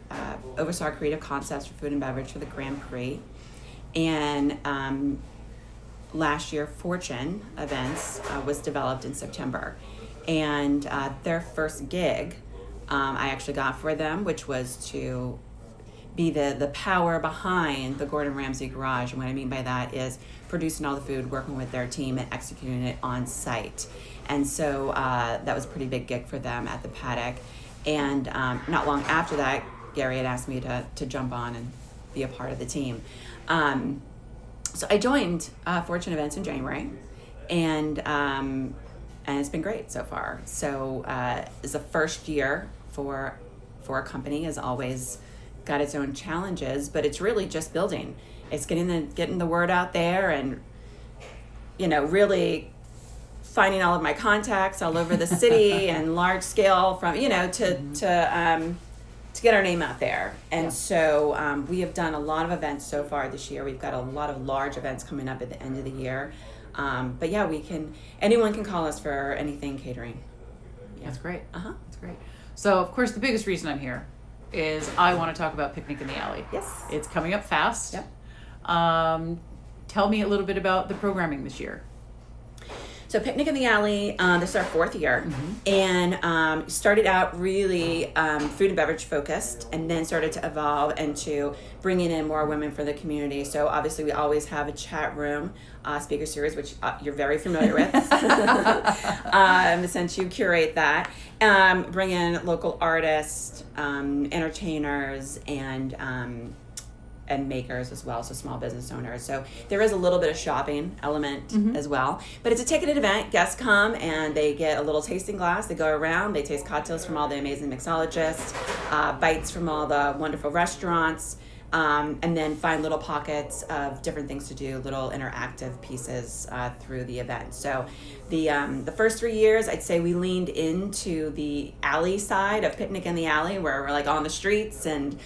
[SPEAKER 4] oversaw creative concepts for food and beverage for the Grand Prix. And last year, Fortune Events was developed in September. And their first gig I actually got for them, which was to be the power behind the Gordon Ramsay Garage. And what I mean by that is producing all the food, working with their team, and executing it on site. And so that was a pretty big gig for them at the Paddock. And not long after that, Gary had asked me to jump on and be a part of the team. So I joined Fortune Events in January, and it's been great so far. So it's the first year for a company, as always, got its own challenges, but it's really just building. It's getting the word out there, and really finding all of my contacts all over the city and large scale from to get our name out there. And so we have done a lot of events so far this year. We've got a lot of large events coming up at the end of the year. But yeah, anyone can call us for anything catering. Yeah.
[SPEAKER 1] That's great.
[SPEAKER 4] That's
[SPEAKER 1] great. So of course the biggest reason I'm here is I want to talk about Picnic in the Alley.
[SPEAKER 4] Yes.
[SPEAKER 1] It's coming up fast.
[SPEAKER 4] Yep.
[SPEAKER 1] Tell me a little bit about the programming this year.
[SPEAKER 4] So Picnic in the Alley, this is our fourth year, and started out really food and beverage focused, and then started to evolve into bringing in more women for the community. So obviously we always have a chat room speaker series, which you're very familiar with, since you curate that. Bring in local artists, entertainers, and makers as well, so small business owners. So there is a little bit of shopping element as well. But it's a ticketed event. Guests come and they get a little tasting glass. They go around, they taste cocktails from all the amazing mixologists, bites from all the wonderful restaurants, and then find little pockets of different things to do, little interactive pieces through the event. So the first 3 years, I'd say we leaned into the alley side of Picnic in the Alley, where we're like on the streets and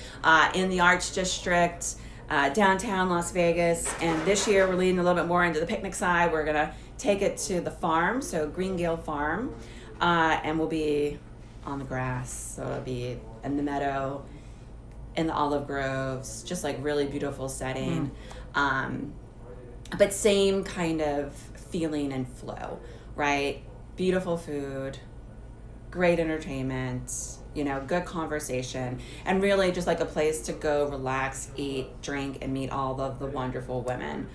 [SPEAKER 4] in the Arts District, downtown Las Vegas. And this year we're leaning a little bit more into the picnic side. We're gonna take it to the farm, so Greengale Farm, and we'll be on the grass. So it'll be in the meadow, in the olive groves, just like really beautiful setting. But same kind of feeling and flow, right? Beautiful food, great entertainment, good conversation, and really just like a place to go relax, eat, drink, and meet all of the wonderful women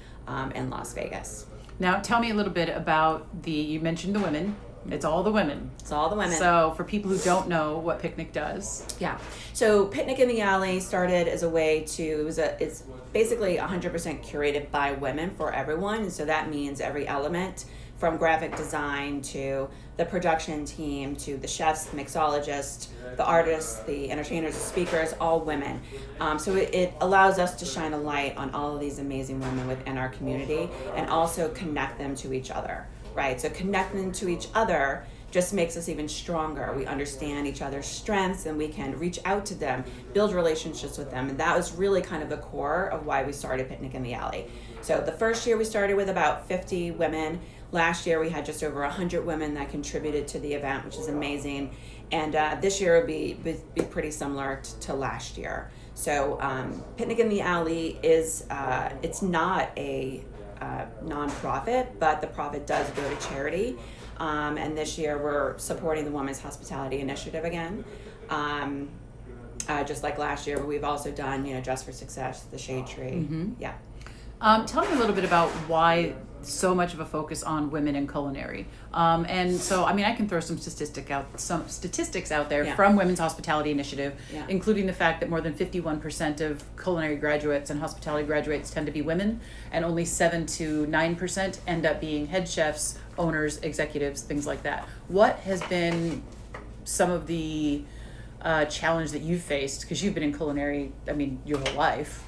[SPEAKER 4] in Las Vegas.
[SPEAKER 1] Now tell me a little bit about you mentioned the women. It's all the women.
[SPEAKER 4] It's all the women.
[SPEAKER 1] So for people who don't know what Picnic does.
[SPEAKER 4] Yeah. So Picnic in the Alley started as a way it's basically 100% curated by women for everyone. And so that means every element, from graphic design to the production team to the chefs, the mixologists, the artists, the entertainers, the speakers, all women. So it allows us to shine a light on all of these amazing women within our community and also connect them to each other. Right, so connecting them to each other just makes us even stronger. We understand each other's strengths, and we can reach out to them, build relationships with them, and that was really kind of the core of why we started Picnic in the Alley. So the first year we started with about 50 women. Last year we had just over 100 women that contributed to the event, which is amazing. And this year will be pretty similar to last year. So Picnic in the Alley is it's not a nonprofit, but the profit does go to charity. And this year we're supporting the Women's Hospitality Initiative again. Just like last year, but we've also done, Dress for Success, the Shade Tree. Yeah.
[SPEAKER 1] Tell me a little bit about why so much of a focus on women in culinary. And so, I mean, I can throw some statistics out there
[SPEAKER 4] Yeah.
[SPEAKER 1] from Women's Hospitality Initiative,
[SPEAKER 4] Yeah.
[SPEAKER 1] including the fact that more than 51% of culinary graduates and hospitality graduates tend to be women, and only 7 to 9% end up being head chefs, owners, executives, things like that. What has been some of the challenge that you've faced, because you've been in culinary, I mean, your whole life,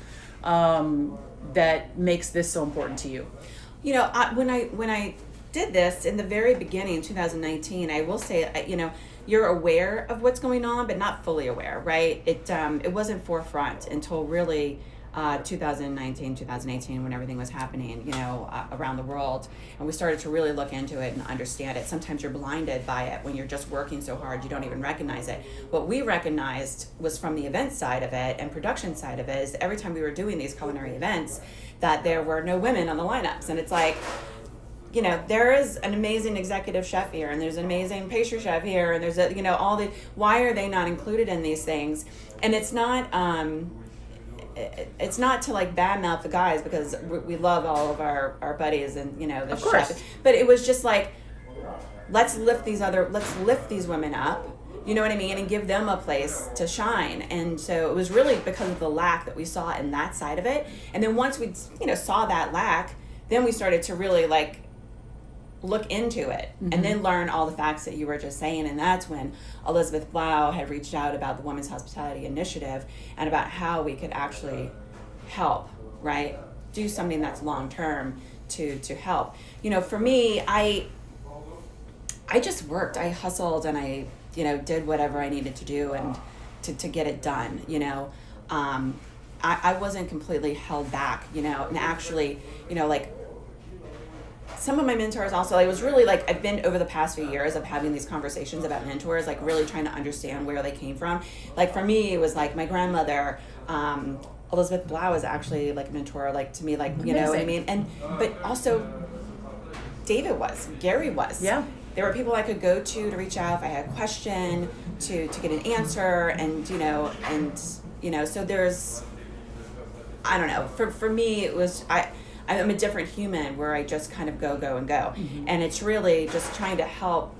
[SPEAKER 1] that makes this so important to you?
[SPEAKER 4] You know, when I did this in the very beginning, 2019, I will say, you know, you're aware of what's going on, but not fully aware, right? It wasn't forefront until really 2019, 2018, when everything was happening, you know, around the world, and we started to really look into it and understand it. Sometimes you're blinded by it when you're just working so hard, you don't even recognize it. What we recognized was from the event side of it and production side of it is every time we were doing these culinary events, that there were no women on the lineups, and it's like, you know, there is an amazing executive chef here, and there's an amazing pastry chef here, and there's a, you know, all the, why are they not included in these things? And it's not to like badmouth the guys, because we love all of our buddies and, you know, the
[SPEAKER 1] Of course.
[SPEAKER 4] chef, but it was just like, let's lift these women up, you know what I mean, and give them a place to shine. And so it was really because of the lack that we saw in that side of it. And then once we, you know, saw that lack, then we started to really like look into it, and then learn all the facts that you were just saying. And that's when Elizabeth Blau had reached out about the Women's Hospitality Initiative and about how we could actually help, right? Do something that's long term to help. You know, for me, I just worked. I hustled, and I, you know, did whatever I needed to do and to get it done, you know. I wasn't completely held back, you know, and actually, you know, like, some of my mentors also, it was really like, I've been over the past few years of having these conversations about mentors, like really trying to understand where they came from. Like for me, it was like my grandmother, Elizabeth Blau is actually like a mentor, like to me, like, you know what I mean? And, but also Gary was.
[SPEAKER 1] Yeah.
[SPEAKER 4] There were people I could go to reach out if I had a question, to get an answer, and, you know, so there's, I don't know, for me, it was, I'm a different human where I just kind of go. And it's really just trying to help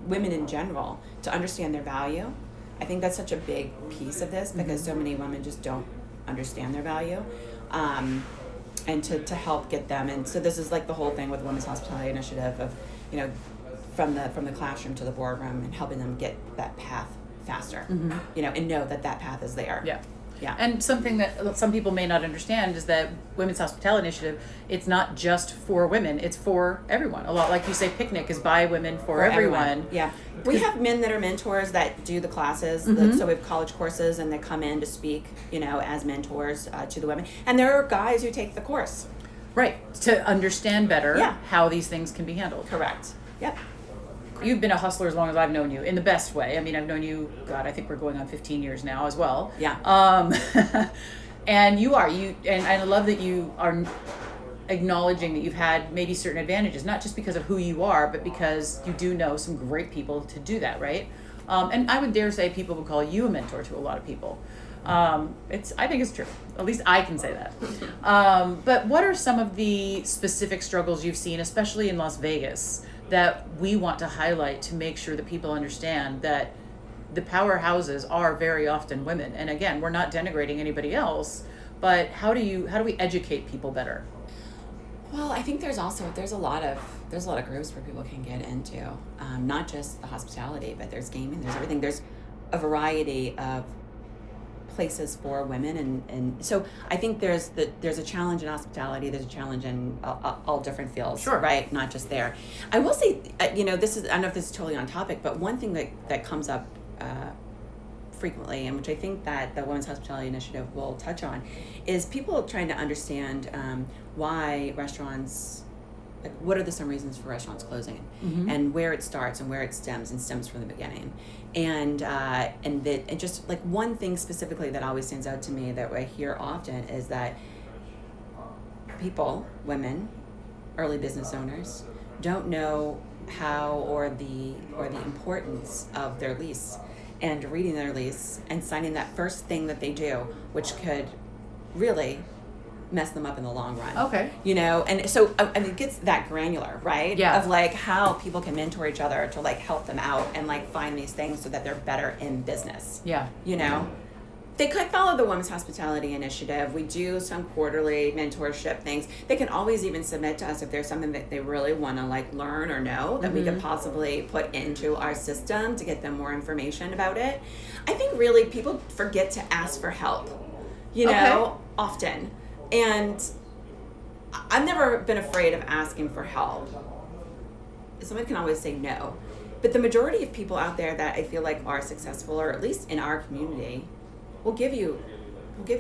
[SPEAKER 4] women in general to understand their value. I think that's such a big piece of this, because so many women just don't understand their value. And to help get them. And so this is like the whole thing with Women's Hospitality Initiative of, you know, from the classroom to the boardroom, and helping them get that path faster, you know, and know that path is there.
[SPEAKER 1] Yeah.
[SPEAKER 4] Yeah.
[SPEAKER 1] And something that some people may not understand is that Women's Hospitality Initiative, it's not just for women, it's for everyone. A lot, like you say, Picnic is by women for everyone.
[SPEAKER 4] Yeah. We have men that are mentors that do the classes. So we have college courses, and they come in to speak, you know, as mentors to the women. And there are guys who take the course.
[SPEAKER 1] Right. To understand better
[SPEAKER 4] Yeah.
[SPEAKER 1] how these things can be handled.
[SPEAKER 4] Correct. Yep.
[SPEAKER 1] You've been a hustler as long as I've known you, in the best way. I mean, I've known you, God, I think we're going on 15 years now as well.
[SPEAKER 4] Yeah.
[SPEAKER 1] And and I love that you are acknowledging that you've had maybe certain advantages, not just because of who you are, but because you do know some great people to do that, right? And I would dare say people would call you a mentor to a lot of people. I think it's true. At least I can say that. But what are some of the specific struggles you've seen, especially in Las Vegas, that we want to highlight to make sure that people understand that the powerhouses are very often women? And again, we're not denigrating anybody else, but how do we educate people better?
[SPEAKER 4] Well, I think there's a lot of groups where people can get into, not just the hospitality, but there's gaming, there's everything. There's a variety of places for women, and so I think there's a challenge in hospitality, there's a challenge in all different fields.
[SPEAKER 1] Sure.
[SPEAKER 4] Right? Not just there. I will say, you know, I don't know if this is totally on topic, but one thing that comes up frequently, and which I think that the Women's Hospitality Initiative will touch on, is people trying to understand why restaurants, like, what are some reasons for restaurants closing, and where it starts and where it stems from the beginning, and just like one thing specifically that always stands out to me that I hear often is that women, early business owners, don't know how or the importance of their lease, and reading their lease and signing that first thing that they do, which could really mess them up in the long run.
[SPEAKER 1] Okay.
[SPEAKER 4] You know, and so I mean, it gets that granular, right?
[SPEAKER 1] Yeah.
[SPEAKER 4] Of like how people can mentor each other to like help them out and like find these things so that they're better in business.
[SPEAKER 1] Yeah.
[SPEAKER 4] You know, they could follow the Women's Hospitality Initiative. We do some quarterly mentorship things. They can always even submit to us if there's something that they really want to like learn or know that we could possibly put into our system to get them more information about it. I think really people forget to ask for help, you know, often. And I've never been afraid of asking for help. Someone can always say no. But the majority of people out there that I feel like are successful, or at least in our community, will give you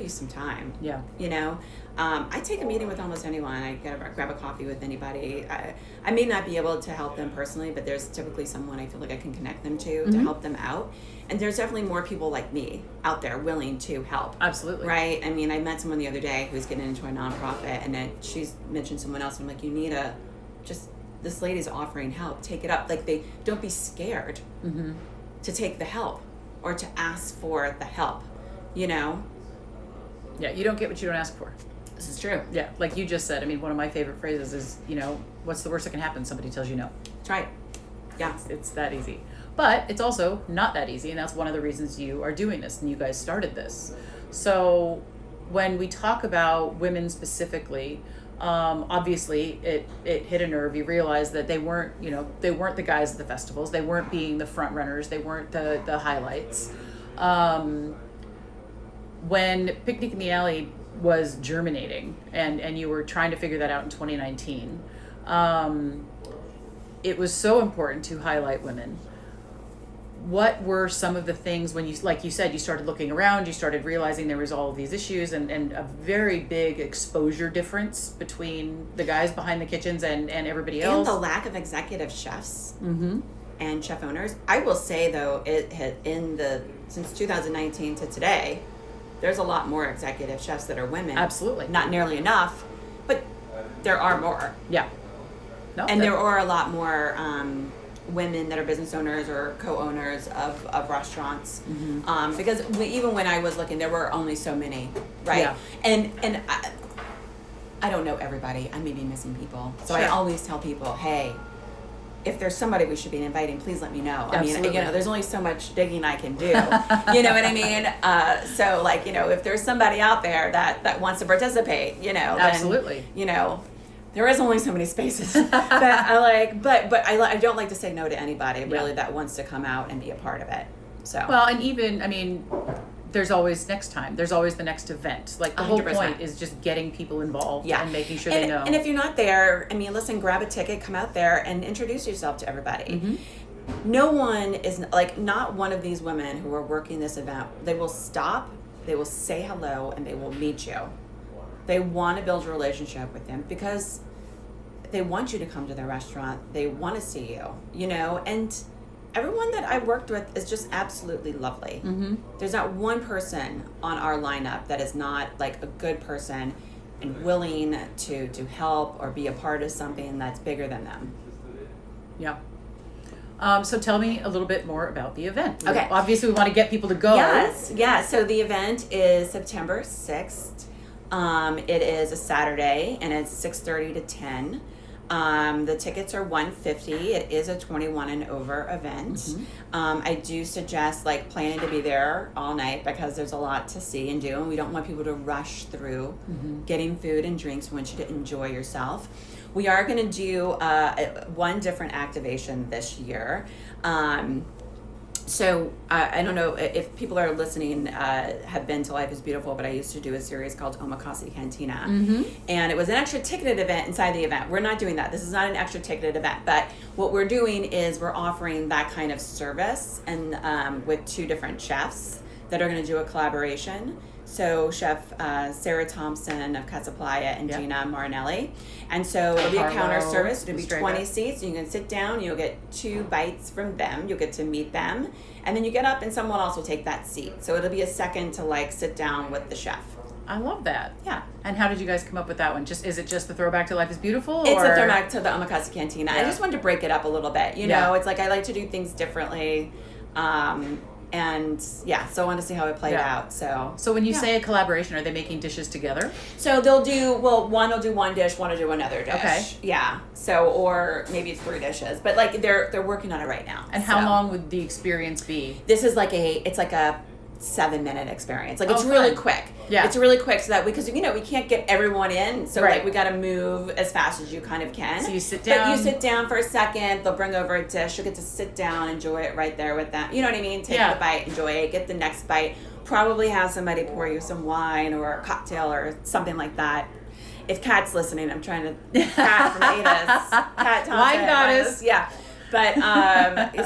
[SPEAKER 4] some time.
[SPEAKER 1] Yeah.
[SPEAKER 4] You know, I take a meeting with almost anyone. I grab a coffee with anybody. I may not be able to help them personally, but there's typically someone I feel like I can connect them to help them out. And there's definitely more people like me out there willing to help.
[SPEAKER 1] Absolutely.
[SPEAKER 4] Right? I mean, I met someone the other day who's getting into a nonprofit, and then she's mentioned someone else. And I'm like, you need this lady's offering help. Take it up. Like, don't be scared to take the help or to ask for the help. You know?
[SPEAKER 1] Yeah, you don't get what you don't ask for.
[SPEAKER 4] This is true.
[SPEAKER 1] Yeah, like you just said. I mean, one of my favorite phrases is, you know, what's the worst that can happen? Somebody tells you no.
[SPEAKER 4] That's right. Yeah.
[SPEAKER 1] It's that easy. But it's also not that easy, and that's one of the reasons you are doing this and you guys started this. So when we talk about women specifically, obviously it hit a nerve. You realize that they weren't the guys at the festivals. They weren't being the front runners. They weren't the highlights. When Picnic in the Alley was germinating and you were trying to figure that out in 2019, it was so important to highlight women. What were some of the things when you, like you said, you started looking around, you started realizing there was all of these issues and a very big exposure difference between the guys behind the kitchens and everybody else?
[SPEAKER 4] And the lack of executive chefs and chef owners. I will say though, it had since 2019 to today, there's a lot more executive chefs that are women.
[SPEAKER 1] Absolutely.
[SPEAKER 4] Not nearly enough, but there are more.
[SPEAKER 1] Yeah. No,
[SPEAKER 4] and there are a lot more women that are business owners or co-owners of restaurants. Because even when I was looking, there were only so many, right?
[SPEAKER 1] Yeah.
[SPEAKER 4] And I don't know everybody. I may be missing people. So I always tell people, hey, if there's somebody we should be inviting, please let me know. I mean, you know, there's only so much digging I can do. You know what I mean? So, like, you know, if there's somebody out there that wants to participate, you know,
[SPEAKER 1] absolutely.
[SPEAKER 4] Then, you know, there is only so many spaces that I like, but I don't like to say no to anybody really that wants to come out and be a part of it. So
[SPEAKER 1] well, and even, I mean, there's always next time. There's always the next event. Like the 100%. Whole point is just getting people involved and making sure they know.
[SPEAKER 4] And if you're not there, I mean, listen, grab a ticket, come out there and introduce yourself to everybody. No one is, like, not one of these women who are working this event. They will stop, they will say hello, and they will meet you. They want to build a relationship with them because they want you to come to their restaurant. They want to see you, you know, and everyone that I worked with is just absolutely lovely. There's not one person on our lineup that is not like a good person and willing to help or be a part of something that's bigger than them.
[SPEAKER 1] Yeah. So tell me a little bit more about the event.
[SPEAKER 4] Okay.
[SPEAKER 1] Obviously, we want to get people to go.
[SPEAKER 4] Yes. Yeah. So the event is September 6th. It is a Saturday, and it's 6:30 to 10. The tickets are $150. It is a 21 and over event. I do suggest like planning to be there all night because there's a lot to see and do, and we don't want people to rush through getting food and drinks. We want you to enjoy yourself. We are going to do one different activation this year. So I don't know if people are listening have been to Life is Beautiful, but I used to do a series called Omakase Cantina. And it was an extra ticketed event inside the event. We're not doing that. This is not an extra ticketed event. But what we're doing is we're offering that kind of service and with two different chefs that are going to do a collaboration. So Chef Sarah Thompson of Casaplaya and Gina Marinelli. And so it'll be a counter service. It'll be 20 seats. You can sit down. You'll get 2 bites from them. You'll get to meet them. And then you get up and someone else will take that seat. So it'll be a second to like sit down with the chef.
[SPEAKER 1] I love that.
[SPEAKER 4] Yeah.
[SPEAKER 1] And how did you guys come up with that one? Is it just the throwback to Life is Beautiful?
[SPEAKER 4] It's a throwback to the Omakase Cantina. I just wanted to break it up a little bit. You know, it's like I like to do things differently. And yeah, so I wanted to see how it played
[SPEAKER 1] Yeah.
[SPEAKER 4] out. So
[SPEAKER 1] So when you
[SPEAKER 4] yeah.
[SPEAKER 1] say a collaboration, are they making dishes together?
[SPEAKER 4] So they'll do, well, one will do one dish, one will do another dish.
[SPEAKER 1] Okay.
[SPEAKER 4] Yeah. So, or maybe it's 3 dishes, but like they're working on it right now.
[SPEAKER 1] And how
[SPEAKER 4] So
[SPEAKER 1] long would the experience be?
[SPEAKER 4] This is like it's like a 7-minute experience. Like it's
[SPEAKER 1] Oh,
[SPEAKER 4] really
[SPEAKER 1] fun.
[SPEAKER 4] quick.
[SPEAKER 1] Yeah.
[SPEAKER 4] It's really quick so that because we can't get everyone in. So
[SPEAKER 1] Right.
[SPEAKER 4] like we got to move as fast as you kind of can.
[SPEAKER 1] So you sit
[SPEAKER 4] But
[SPEAKER 1] down.
[SPEAKER 4] you sit down for a second. They'll bring over a dish. You'll get to sit down, enjoy it right there with them. You know what I mean? Take
[SPEAKER 1] Yeah.
[SPEAKER 4] the bite, enjoy it, get the next bite. Probably have somebody pour you some wine or a cocktail or something like that. If Kat's listening, I'm trying to Kat from Ada's. Kat Thompson.
[SPEAKER 1] Wine goddess.
[SPEAKER 4] Yeah. But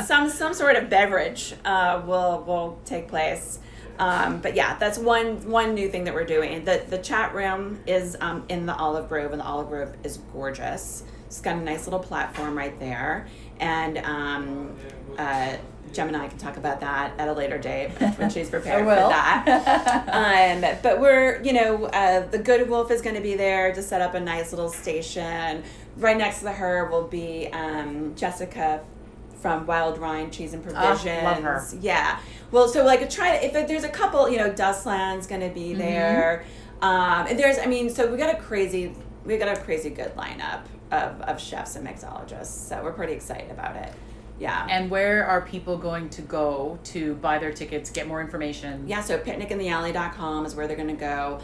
[SPEAKER 4] some sort of beverage will take place. But yeah, that's one new thing that we're doing. The chat room is in the Olive Grove, and the Olive Grove is gorgeous. It's got a nice little platform right there, and Gem and I can talk about that at a later date when she's prepared for
[SPEAKER 1] will.
[SPEAKER 4] that. But we're, the Good Wolf is going to be there to set up a nice little station. Right next to her will be Jessica from Wild Rind Cheese and Provisions.
[SPEAKER 1] Love her.
[SPEAKER 4] Yeah. Well, so like if there's a couple, Dustland's going to be there. And so we got a crazy good lineup of chefs and mixologists. So we're pretty excited about it. Yeah.
[SPEAKER 1] And where are people going to go to buy their tickets, get more information?
[SPEAKER 4] Yeah, so picnicinthealley.com is where they're going to go.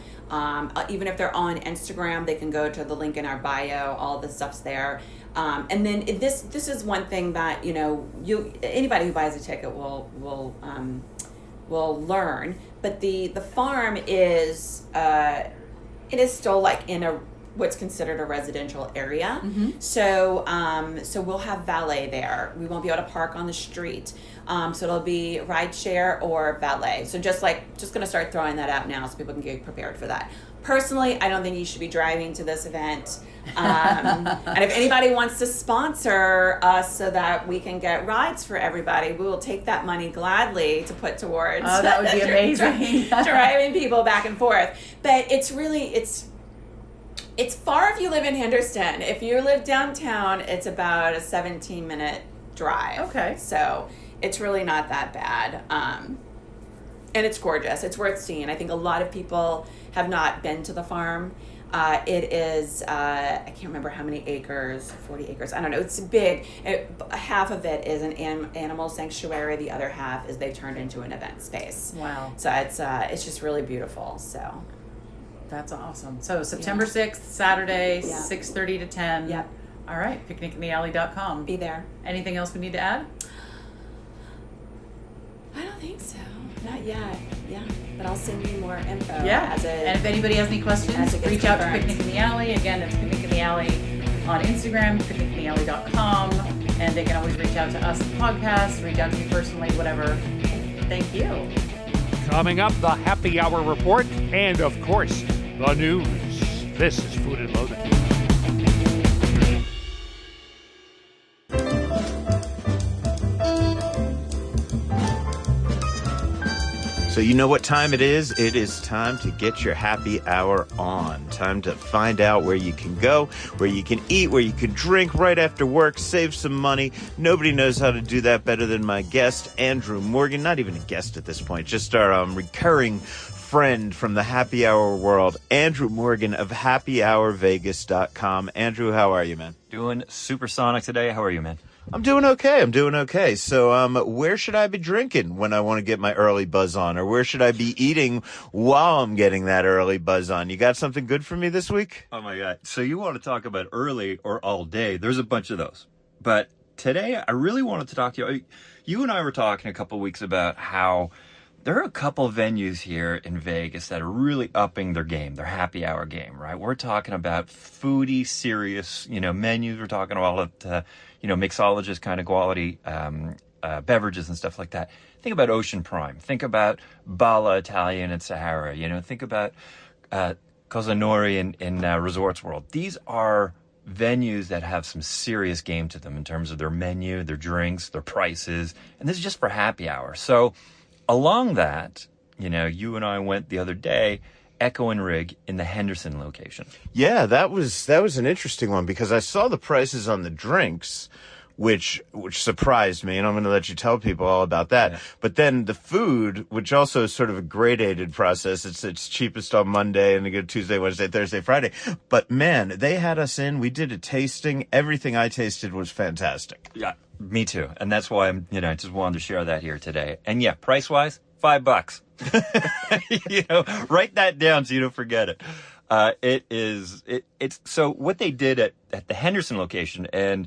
[SPEAKER 4] Even if they're on Instagram, they can go to the link in our bio. All the stuff's there. And then this is one thing that anybody who buys a ticket will learn. But the farm is it is still like in what's considered a residential area.
[SPEAKER 1] Mm-hmm.
[SPEAKER 4] So we'll have valet there. We won't be able to park on the street. So it'll be ride share or valet. So just going to start throwing that out now so people can get prepared for that. Personally, I don't think you should be driving to this event. And if anybody wants to sponsor us so that we can get rides for everybody, we will take that money gladly to put towards.
[SPEAKER 1] Oh, that would be amazing.
[SPEAKER 4] Driving people back and forth. But it's far if you live in Henderson. If you live downtown, it's about a 17-minute drive.
[SPEAKER 1] Okay.
[SPEAKER 4] So it's really not that bad. And it's gorgeous. It's worth seeing. I think a lot of people have not been to the farm. It is, I can't remember how many acres, 40 acres. I don't know. It's big. Half of it is an animal sanctuary. The other half is they turned into an event space.
[SPEAKER 1] Wow.
[SPEAKER 4] So it's just really beautiful. So.
[SPEAKER 1] That's awesome. So September 6th, Saturday,
[SPEAKER 4] Yeah.
[SPEAKER 1] 6:30 to 10.
[SPEAKER 4] Yep.
[SPEAKER 1] All right, picnicinthealley.com.
[SPEAKER 4] Be there.
[SPEAKER 1] Anything else we need to add?
[SPEAKER 4] I don't think so. Not yet. Yeah. But I'll send you more info.
[SPEAKER 1] And if anybody has any questions,
[SPEAKER 4] as it gets
[SPEAKER 1] reach out to
[SPEAKER 4] confirmed.
[SPEAKER 1] Picnic in the Alley. Again, it's Picnic in the Alley on Instagram, picnicinthealley.com. And they can always reach out to us, the podcast, reach out to me personally, whatever. Thank you.
[SPEAKER 2] Coming up, the happy hour report, and of course, the news. This is Food and Loaded.
[SPEAKER 3] So you know what time it is? It is time to get your happy hour on. Time to find out where you can go, where you can eat, where you can drink right after work, save some money. Nobody knows how to do that better than my guest, Andrew Morgan. Not even a guest at this point, just our recurring friend from the happy hour world, Andrew Morgan of happyhourvegas.com. Andrew, how are you, man?
[SPEAKER 5] Doing supersonic today. How are you, man?
[SPEAKER 3] I'm doing okay. So, where should I be drinking when I want to get my early buzz on? Or where should I be eating while I'm getting that early buzz on? You got something good for me this week?
[SPEAKER 5] Oh, my God. So you want to talk about early or all day. There's a bunch of those. But today, I really wanted to talk to you. You and I were talking a couple weeks about how there are a couple venues here in Vegas that are really upping their game, their happy hour game, right? We're talking about foodie, serious, menus. We're talking about mixologist kind of quality beverages and stuff like that. Think about Ocean Prime. Think about Bala Italian and Sahara. Think about Cosa Nori in Resorts World. These are venues that have some serious game to them in terms of their menu, their drinks, their prices, and this is just for happy hour. So along that, you and I went the other day, Echo and Rig in the Henderson location.
[SPEAKER 3] Yeah, that was an interesting one because I saw the prices on the drinks which surprised me, and I'm going to let you tell people all about that. Yeah. But then the food, which also is sort of a gradated process. It's cheapest on Monday, and you go Tuesday, Wednesday, Thursday, Friday. But man, they had us in. We did a tasting. Everything I tasted was fantastic.
[SPEAKER 5] Yeah, me too. And that's why I just wanted to share that here today. And yeah, price-wise, $5. Write that down so you don't forget it. It's so what they did at the Henderson location, and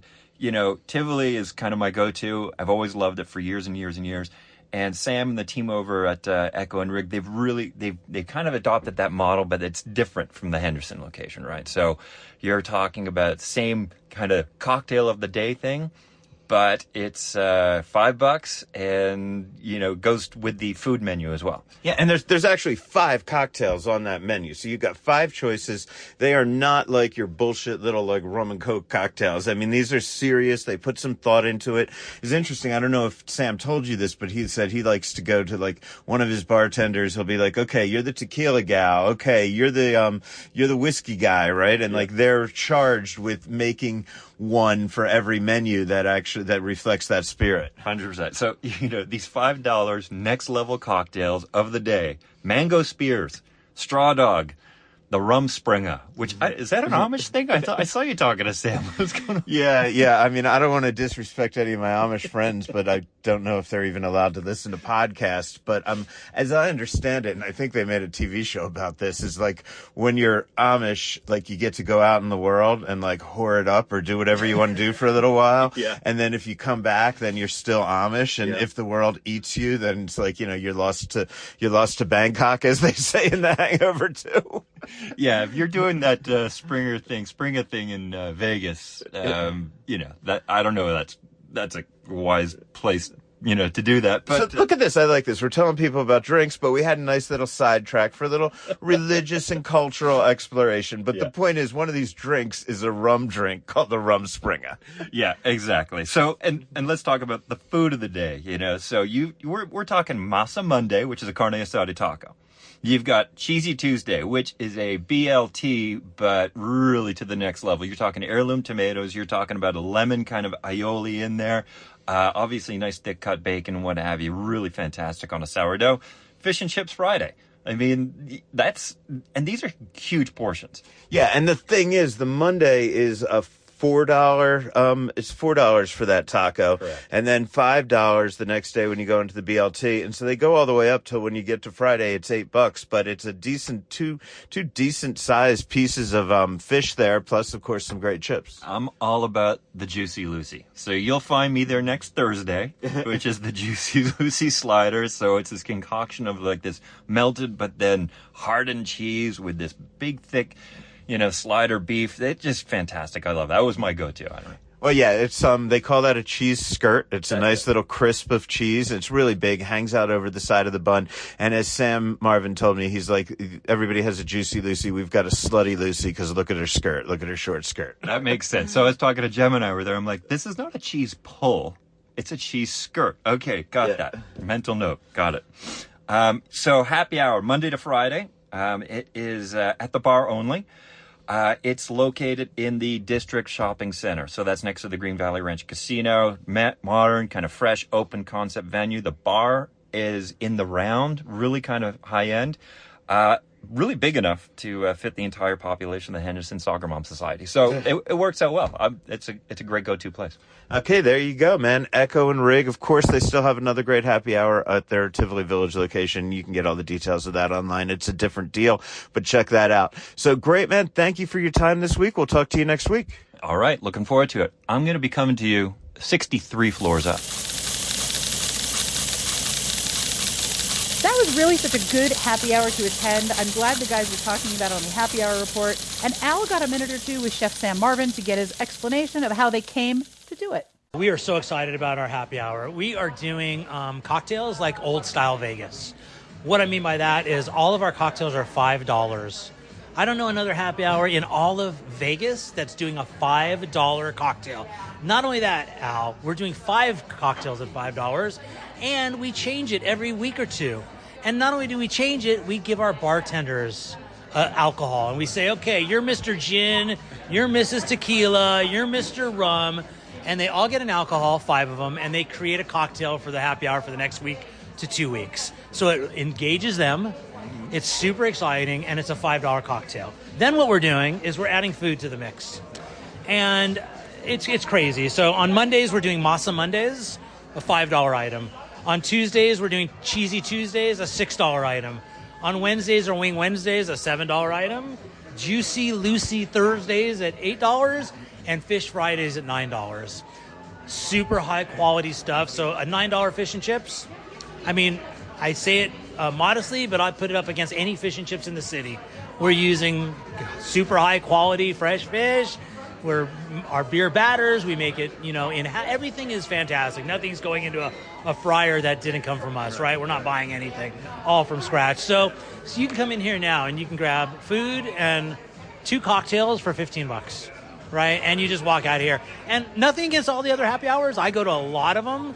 [SPEAKER 5] Tivoli is kind of my go-to. I've always loved it for years and years and years. And Sam and the team over at Echo and Rig, they've kind of adopted that model, but it's different from the Henderson location, right? So you're talking about same kind of cocktail of the day thing, but it's $5 and goes with the food menu as well.
[SPEAKER 3] Yeah, and there's actually 5 cocktails on that menu. So you've got 5 choices. They are not like your bullshit little like rum and coke cocktails. I mean, these are serious. They put some thought into it. It's interesting. I don't know if Sam told you this, but he said he likes to go to like one of his bartenders. He'll be like, "Okay, you're the tequila gal. Okay, you're the whiskey guy, right?" And like they're charged with making one for every menu that reflects that spirit.
[SPEAKER 5] 100%. So, these $5 next level cocktails of the day: Mango Spears, Straw Dog, the Rum Springer, which is that an Amish thing? I saw you talking to Sam. What's going on?
[SPEAKER 3] Yeah. I mean, I don't want to disrespect any of my Amish friends, but I don't know if they're even allowed to listen to podcasts. But as I understand it, and I think they made a TV show about this, is like when you're Amish, like you get to go out in the world and like whore it up or do whatever you want to do for a little while.
[SPEAKER 5] Yeah.
[SPEAKER 3] And then if you come back, then you're still Amish. And if the world eats you, then it's like, you're lost to Bangkok, as they say in The Hangover too.
[SPEAKER 5] Yeah, if you're doing that Springer thing in Vegas, that I don't know. That's a wise place, to do that. But
[SPEAKER 3] so look at this. I like this. We're telling people about drinks, but we had a nice little sidetrack for a little religious and cultural exploration. But the point is, one of these drinks is a rum drink called the Rum Springer.
[SPEAKER 5] Yeah, exactly. So, and let's talk about the food of the day. So we're talking Masa Monday, which is a carne asada taco. You've got Cheesy Tuesday, which is a BLT, but really to the next level. You're talking heirloom tomatoes. You're talking about a lemon kind of aioli in there. Obviously, nice thick cut bacon and what have you. Really fantastic on a sourdough. Fish and Chips Friday. I mean, and these are huge portions.
[SPEAKER 3] Yeah, and the thing is, the Monday is a $4. It's $4 for that taco.
[SPEAKER 5] Correct.
[SPEAKER 3] And then $5 the next day when you go into the BLT. And so they go all the way up till when you get to Friday, it's $8. But it's a decent two decent sized pieces of fish there, plus of course some great chips.
[SPEAKER 5] I'm all about the Juicy Lucy. So you'll find me there next Thursday, which is the Juicy Lucy slider. So it's this concoction of like this melted but then hardened cheese with this big thick slider beef. It's just fantastic. I love that. That was my go-to. I don't know.
[SPEAKER 3] Well, yeah, it's they call that a cheese skirt. It's a nice little crisp of cheese. It's really big, hangs out over the side of the bun. And as Sam Marvin told me, he's like, everybody has a Juicy Lucy. We've got a Slutty Lucy because look at her skirt. Look at her short skirt.
[SPEAKER 5] That makes sense. So I was talking to Jem and I were there. I'm like, this is not a cheese pull. It's a cheese skirt. Okay, got that. Mental note. Got it. So happy hour, Monday to Friday. It is at the bar only. It's located in the District Shopping Center. So that's next to the Green Valley Ranch Casino. Modern, kind of fresh, open concept venue. The bar is in the round, really kind of high end. Really big enough to fit the entire population of the Henderson Soccer Mom Society. So it works out well. It's a great go-to place.
[SPEAKER 3] Okay, there you go, man. Echo and Rig. Of course, they still have another great happy hour at their Tivoli Village location. You can get all the details of that online. It's a different deal, but check that out. So great, man. Thank you for your time this week. We'll talk to you next week.
[SPEAKER 5] All right. Looking forward to it. I'm going to be coming to you 63 floors up.
[SPEAKER 1] That was really such a good happy hour to attend. I'm glad the guys were talking about it on the happy hour report. And Al got a minute or two with Chef Sam Marvin to get his explanation of how they came to do it.
[SPEAKER 6] We are so excited about our happy hour. We are doing cocktails like old style Vegas. What I mean by that is all of our cocktails are $5. I don't know another happy hour in all of Vegas that's doing a $5 cocktail. Not only that, Al, we're doing 5 cocktails at $5, and we change it every week or two. And not only do we change it, we give our bartenders alcohol. And we say, okay, you're Mr. Gin, you're Mrs. Tequila, you're Mr. Rum. and they all get an alcohol, 5 of them, and they create a cocktail for the happy hour for the next week to 2 weeks. So it engages them. It's super exciting, and it's a $5 cocktail. Then what we're doing is we're adding food to the mix. And it's crazy. So on Mondays, we're doing Masa Mondays, a $5 item. On Tuesdays, we're doing Cheesy Tuesdays, a $6 item. On Wednesdays or Wing Wednesdays, a $7 item. Juicy Lucy Thursdays at $8, and Fish Fridays at $9. Super high quality stuff. So a $9 fish and chips, I mean, I say it modestly, but I put it up against any fish and chips in the city. We're using super high quality fresh fish. Our beer batters, we make it, everything is fantastic. Nothing's going into a fryer that didn't come from us, right? We're not buying anything, all from scratch. So you can come in here now and you can grab food and 2 cocktails for $15, right? And you just walk out here. And nothing against all the other happy hours. I go to a lot of them.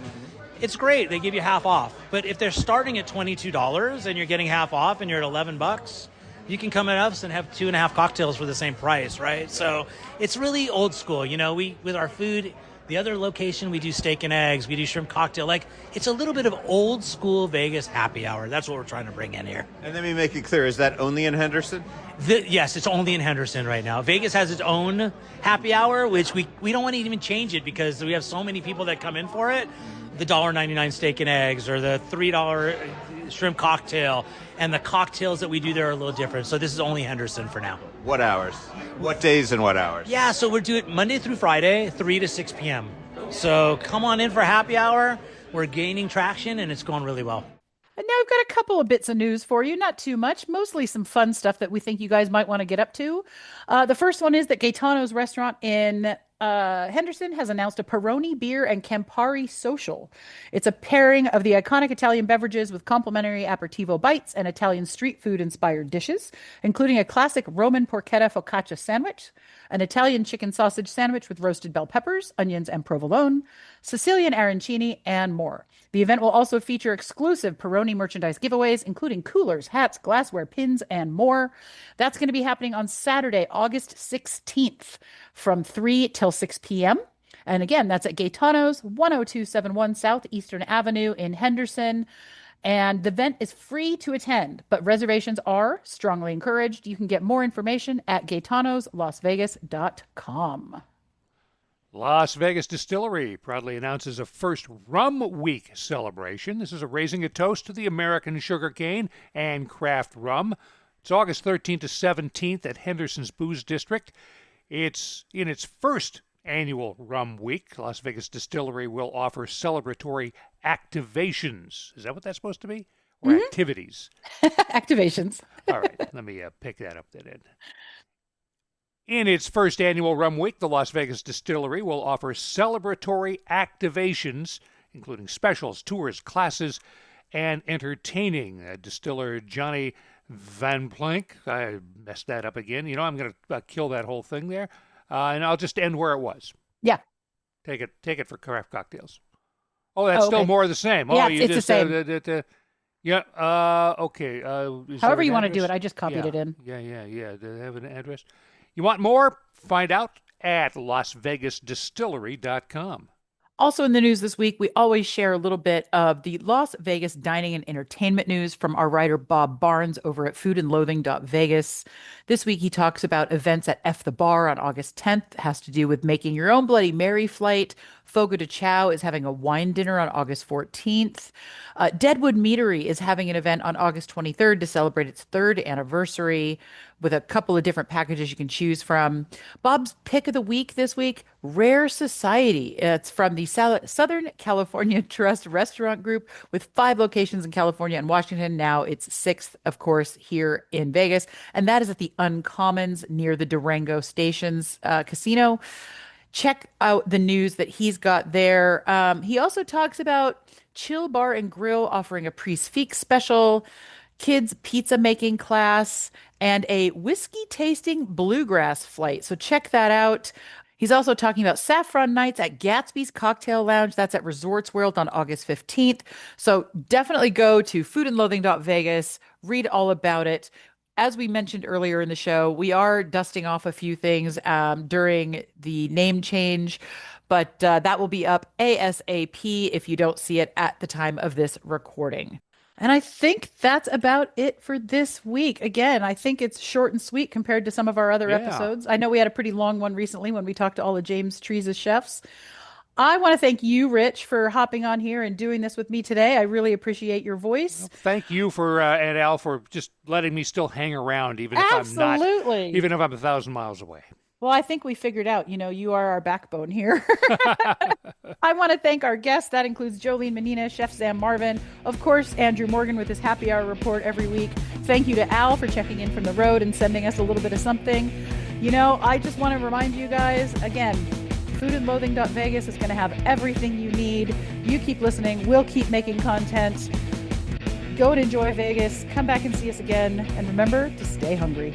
[SPEAKER 6] It's great. They give you half off. But if they're starting at $22 and you're getting half off and you're at $11, you can come at us and have 2.5 cocktails for the same price, right? So it's really old school. We with our food, the other location, we do steak and eggs, we do shrimp cocktail. Like, it's a little bit of old school Vegas happy hour. That's what we're trying to bring in here.
[SPEAKER 3] And let me make it clear, is that only in Henderson?
[SPEAKER 6] Yes, it's only in Henderson right now. Vegas has its own happy hour, which we don't want to even change it because we have so many people that come in for it. The $1.99 steak and eggs or the $3 shrimp cocktail, and the cocktails that we do there are a little different. So this is only Henderson for now.
[SPEAKER 3] What hours? What days and what hours?
[SPEAKER 6] Yeah, so we're doing Monday through Friday, 3 to 6 p.m. So come on in for happy hour. We're gaining traction, and it's going really well.
[SPEAKER 1] And now I've got a couple of bits of news for you. Not too much, mostly some fun stuff that we think you guys might want to get up to. The first one is that Gaetano's restaurant in Henderson has announced a Peroni beer and Campari social. It's a pairing of the iconic Italian beverages with complimentary aperitivo bites and Italian street food inspired dishes, including a classic Roman porchetta focaccia sandwich, an Italian chicken sausage sandwich with roasted bell peppers, onions, and provolone, Sicilian arancini, and more. The event will also feature exclusive Peroni merchandise giveaways, including coolers, hats, glassware, pins, and more. That's going to be happening on Saturday, August 16th from 3 till 6 p.m. And again, that's at Gaetano's, 10271 South Eastern Avenue in Henderson. And the event is free to attend, but reservations are strongly encouraged. You can get more information at Gaetano'sLasVegas.com.
[SPEAKER 2] Las Vegas Distillery proudly announces a first Rum Week celebration. This is a raising a toast to the American sugarcane and craft rum. It's August 13th to 17th at Henderson's Booze District. It's in its first annual Rum Week. Las Vegas Distillery will offer celebratory activations. Is that what that's supposed to be? Or activities?
[SPEAKER 1] Activations.
[SPEAKER 2] All right, let me pick that up then. In its first annual Rum Week, the Las Vegas Distillery will offer celebratory activations, including specials, tours, classes, and entertaining. Distiller Johnny Van Plank, I messed that up again. I'm going to kill that whole thing there, and I'll just end where it was.
[SPEAKER 1] Yeah.
[SPEAKER 2] Take it for craft cocktails. Oh, that's still
[SPEAKER 1] okay.
[SPEAKER 2] more of the same.
[SPEAKER 1] Yeah,
[SPEAKER 2] Oh, you
[SPEAKER 1] it's
[SPEAKER 2] just
[SPEAKER 1] the same.
[SPEAKER 2] yeah. Okay.
[SPEAKER 1] However you want to do it, I just copied it in.
[SPEAKER 2] Yeah. Do they have an address? You want more? Find out at LasVegasDistillery.com.
[SPEAKER 1] Also in the news this week, we always share a little bit of the Las Vegas dining and entertainment news from our writer Bob Barnes over at foodandloathing.vegas. This week he talks about events at F the Bar on August 10th. It has to do with making your own Bloody Mary flight. Fogo de Chao is having a wine dinner on August 14th. Deadwood Meadery is having an event on August 23rd to celebrate its 3rd anniversary with a couple of different packages you can choose from. Bob's pick of the week this week, Rare Society. It's from the Southern California Trust Restaurant Group with 5 locations in California and Washington. Now it's 6th, of course, here in Vegas. And that is at the Uncommons near the Durango Stations Casino. Check out the news that he's got there. He also talks about Chill Bar and Grill offering a Prix special, kids pizza making class, and a whiskey tasting bluegrass flight. So check that out. He's also talking about saffron nights at Gatsby's Cocktail Lounge. That's at Resorts World on August 15th. So definitely go to foodandloathing.vegas, read all about it. As we mentioned earlier in the show, we are dusting off a few things during the name change, but that will be up ASAP if you don't see it at the time of this recording. And I think that's about it for this week. Again, I think it's short and sweet compared to some of our other
[SPEAKER 2] Yeah.
[SPEAKER 1] episodes. I know we had a pretty long one recently when we talked to all of James Trees' chefs. I want to thank you, Rich, for hopping on here and doing this with me today. I really appreciate your voice.
[SPEAKER 2] Thank you for and Al for just letting me still hang around, even if
[SPEAKER 1] Absolutely.
[SPEAKER 2] even if I'm 1,000 miles away.
[SPEAKER 1] Well, I think we figured out, you are our backbone here. I want to thank our guests. That includes Jolene Mannina, Chef Sam Marvin, of course, Andrew Morgan with his happy hour report every week. Thank you to Al for checking in from the road and sending us a little bit of something. I just want to remind you guys, again, foodandloathing.vegas is going to have everything you need. You keep listening. We'll keep making content. Go and enjoy Vegas. Come back and see us again. And remember to stay hungry.